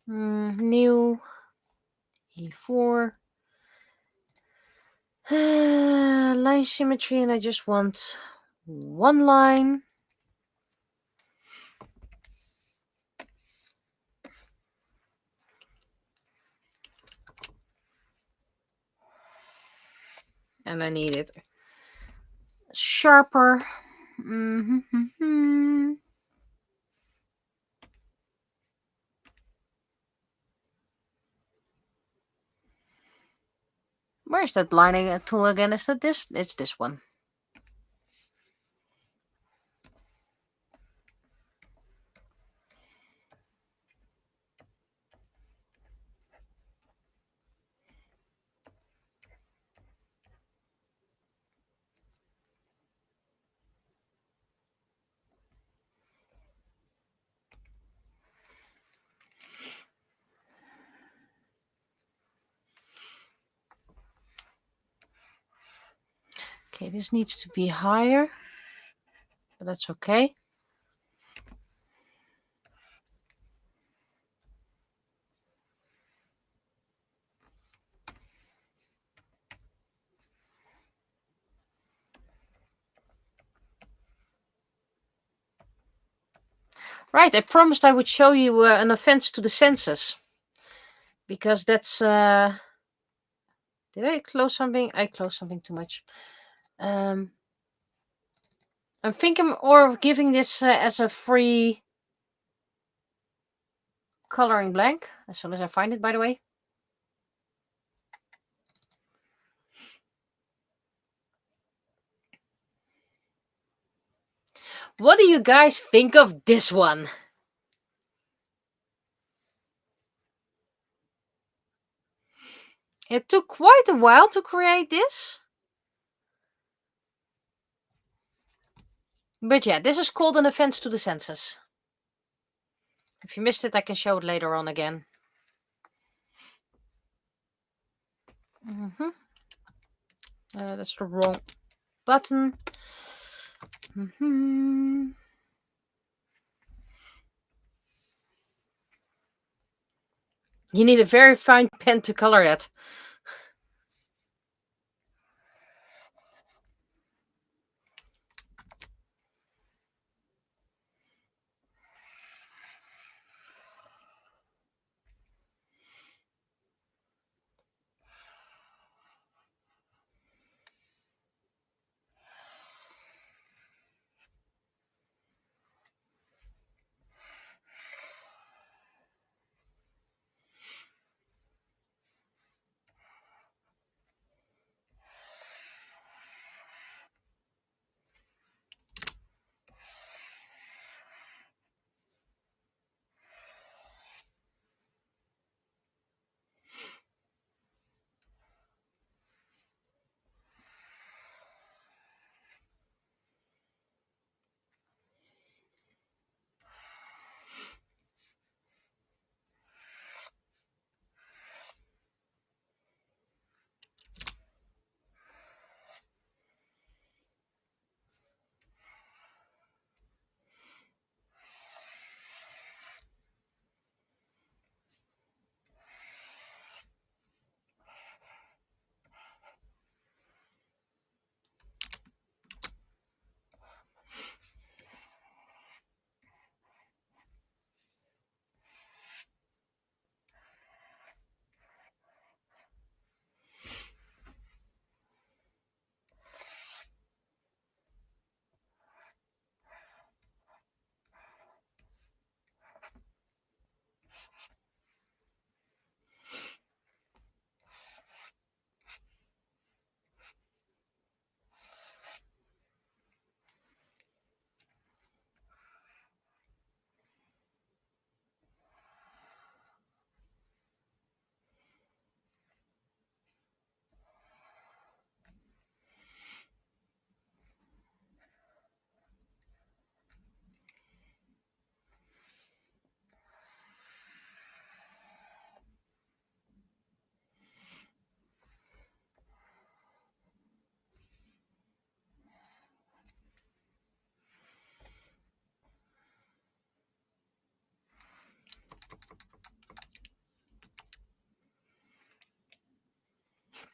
New E4. Line symmetry, and I just want one line. And I need it sharper. Where's that lining tool again? Is that this? It's this one. Okay, this needs to be higher, but that's okay. Right, I promised I would show you an offense to the senses. Because that's... Did I close something? I closed something too much. I'm thinking of giving this as a free coloring blank. As soon as I find it, by the way. What do you guys think of this one? It took quite a while to create this. But yeah, this is called an offense to the senses. If you missed it, I can show it later on again. That's the wrong button. You need a very fine pen to color that.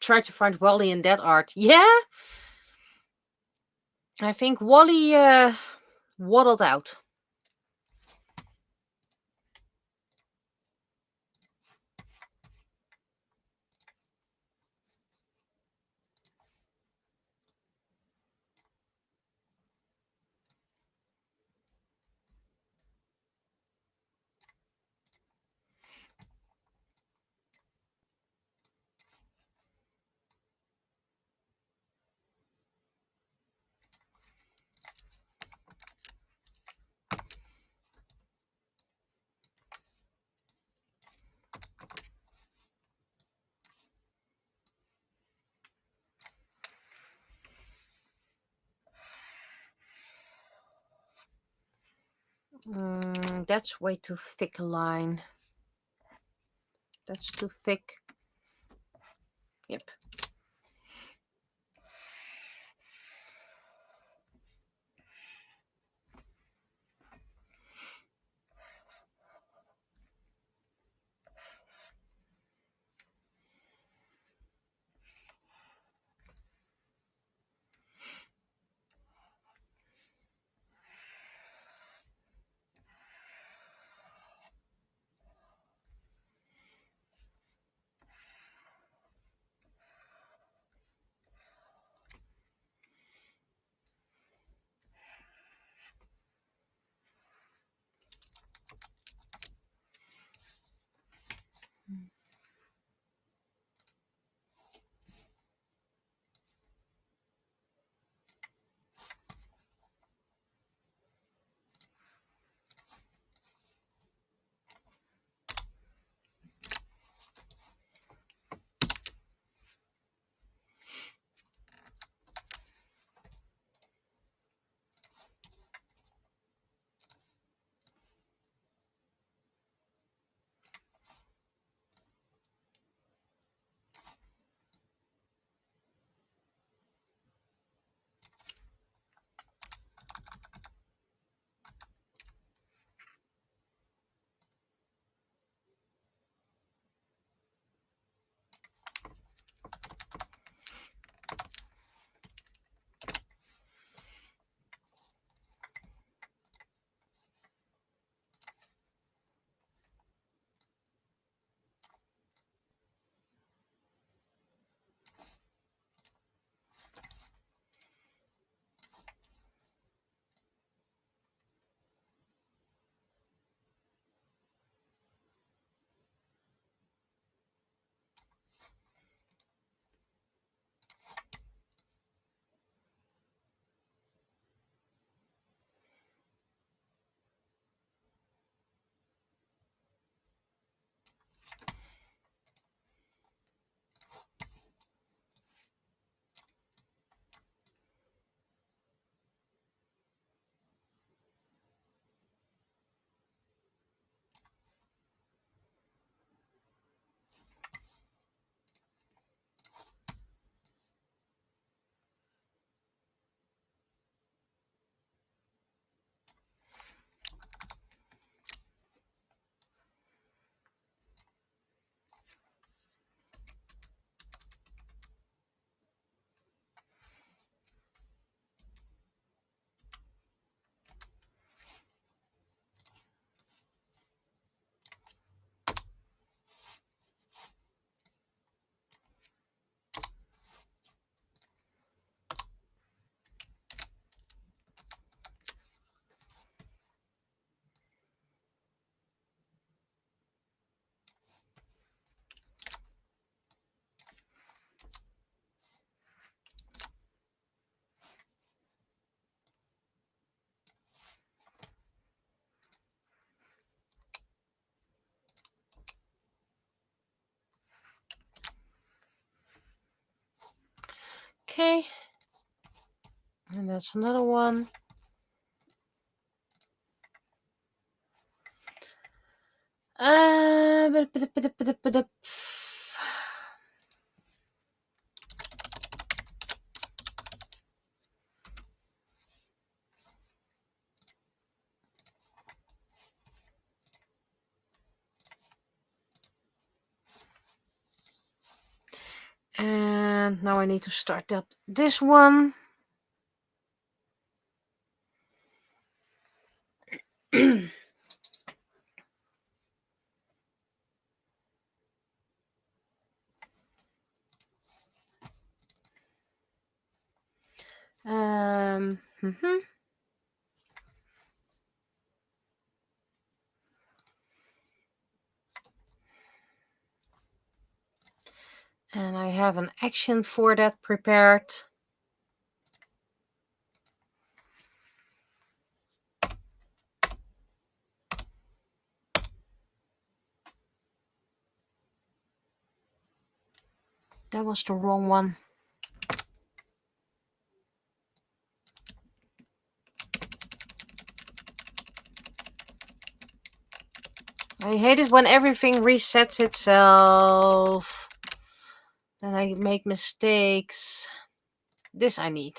try to find Wally in that art. Yeah? I think Wally waddled out. That's way too thick a line. That's too thick. Yep. Okay. And that's another one. Uh, Now I need to start up this one. um, mhm. And I have an action for that prepared. That was the wrong one. I hate it when everything resets itself. Then I make mistakes. This I need.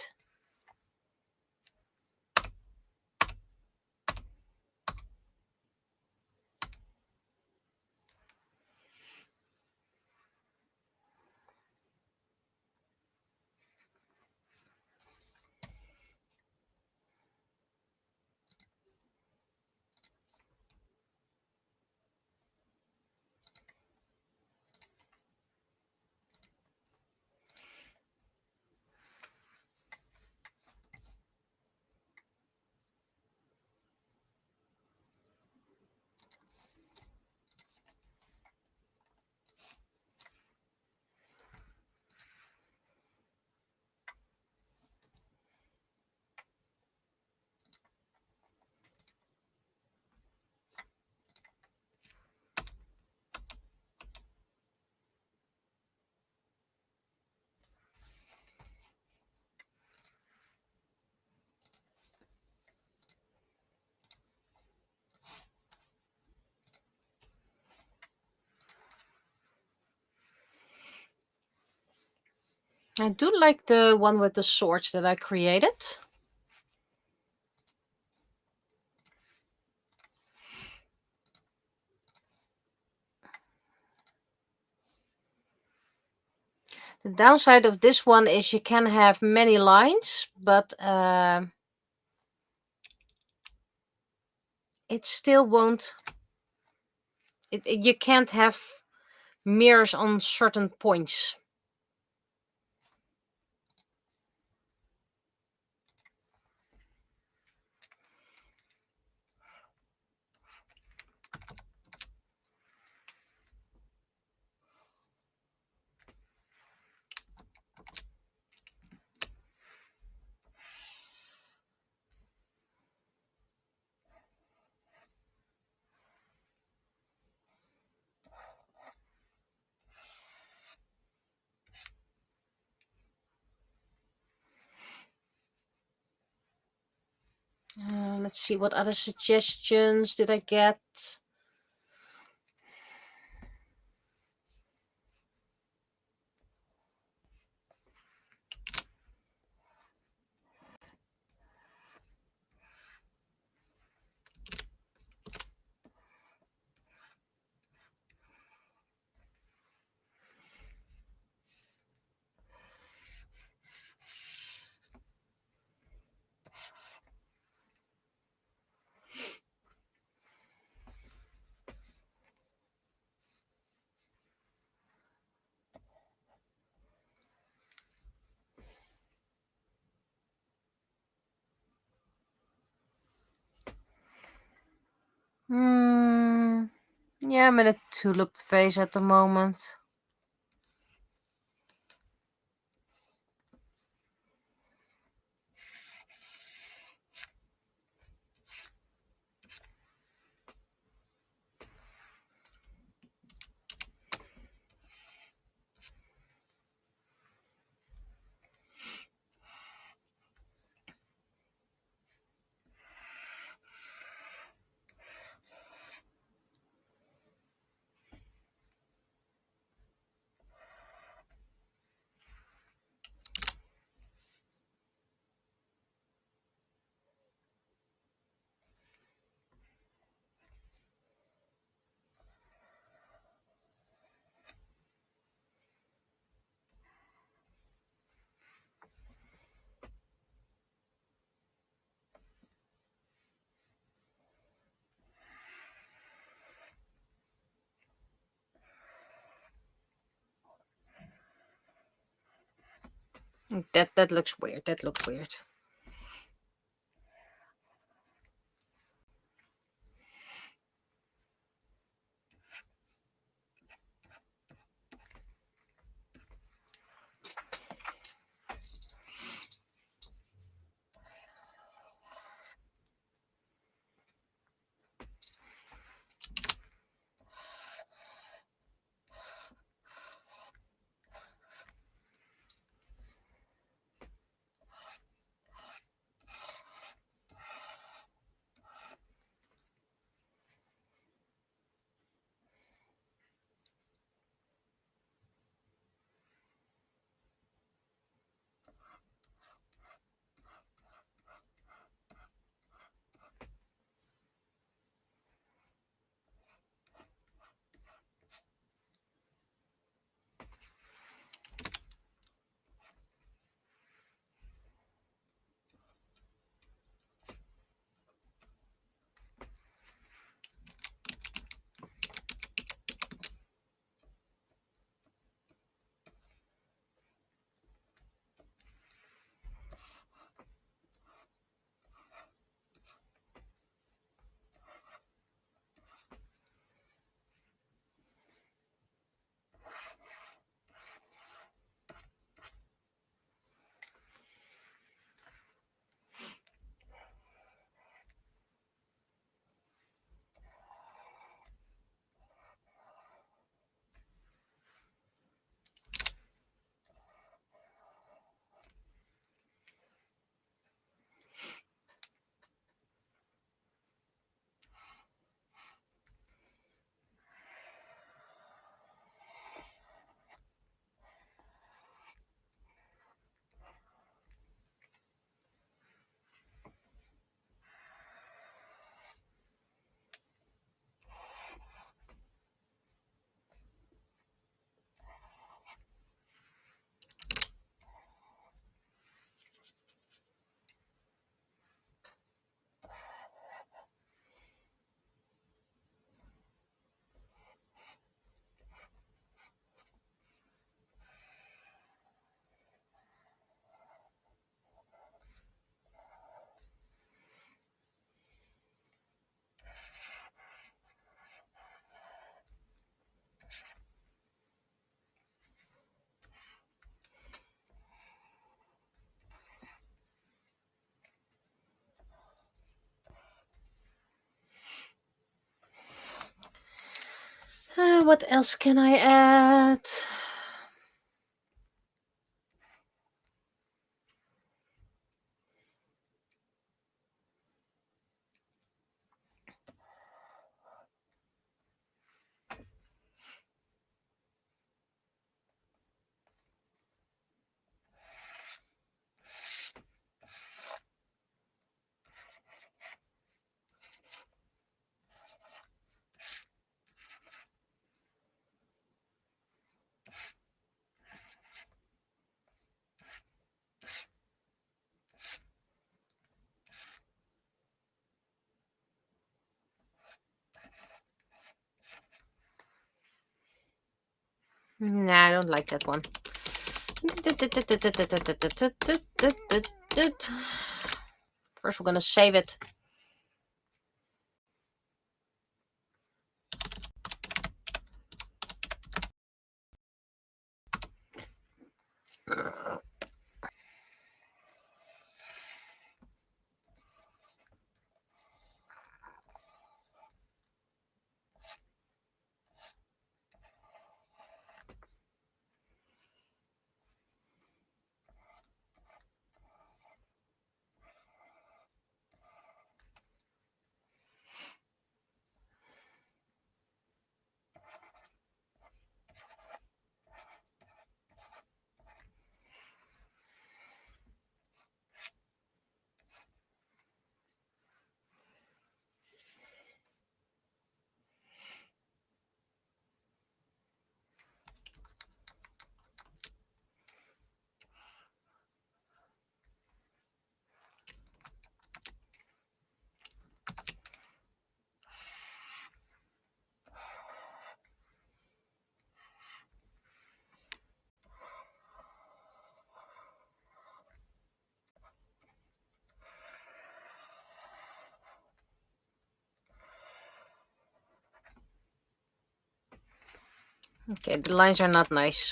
I do like the one with the swords that I created. The downside of this one is you can have many lines, but it still won't. You can't have mirrors on certain points. Let's see, what other suggestions did I get? Yeah, I'm in a tulip phase at the moment. That looks weird. That looks weird. What else can I add? Nah, I don't like that one. First, we're gonna save it. Okay, the lines are not nice.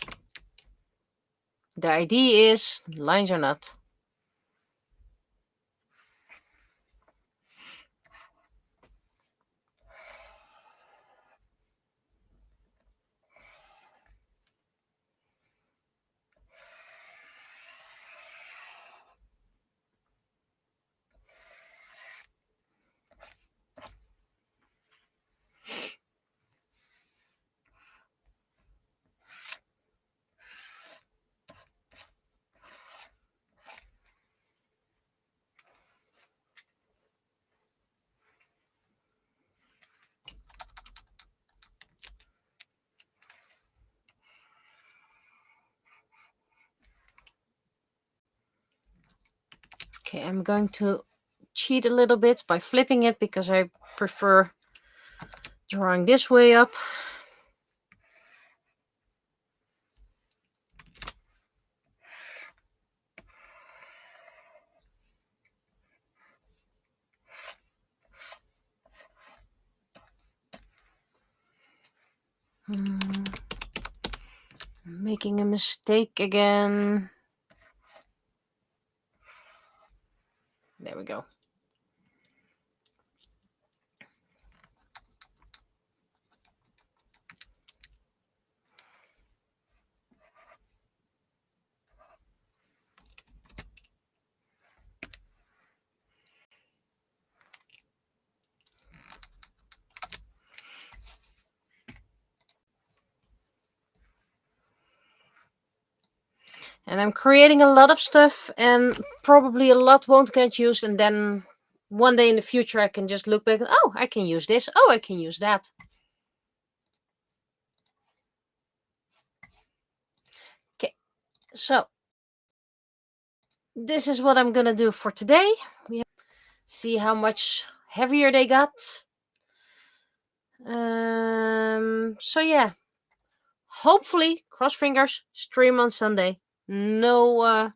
The idea is lines are not. Okay, I'm going to cheat a little bit by flipping it because I prefer drawing this way up. Making a mistake again. There we go. And I'm creating a lot of stuff, and probably a lot won't get used, and then one day in the future I can just look back and, oh, I can use this. Oh, I can use that. Okay, so this is what I'm gonna do for today. See how much heavier they got. So yeah, hopefully, cross fingers, stream on Sunday. No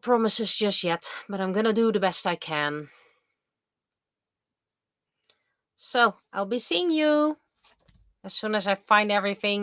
promises just yet, but I'm gonna do the best I can. So I'll be seeing you as soon as I find everything.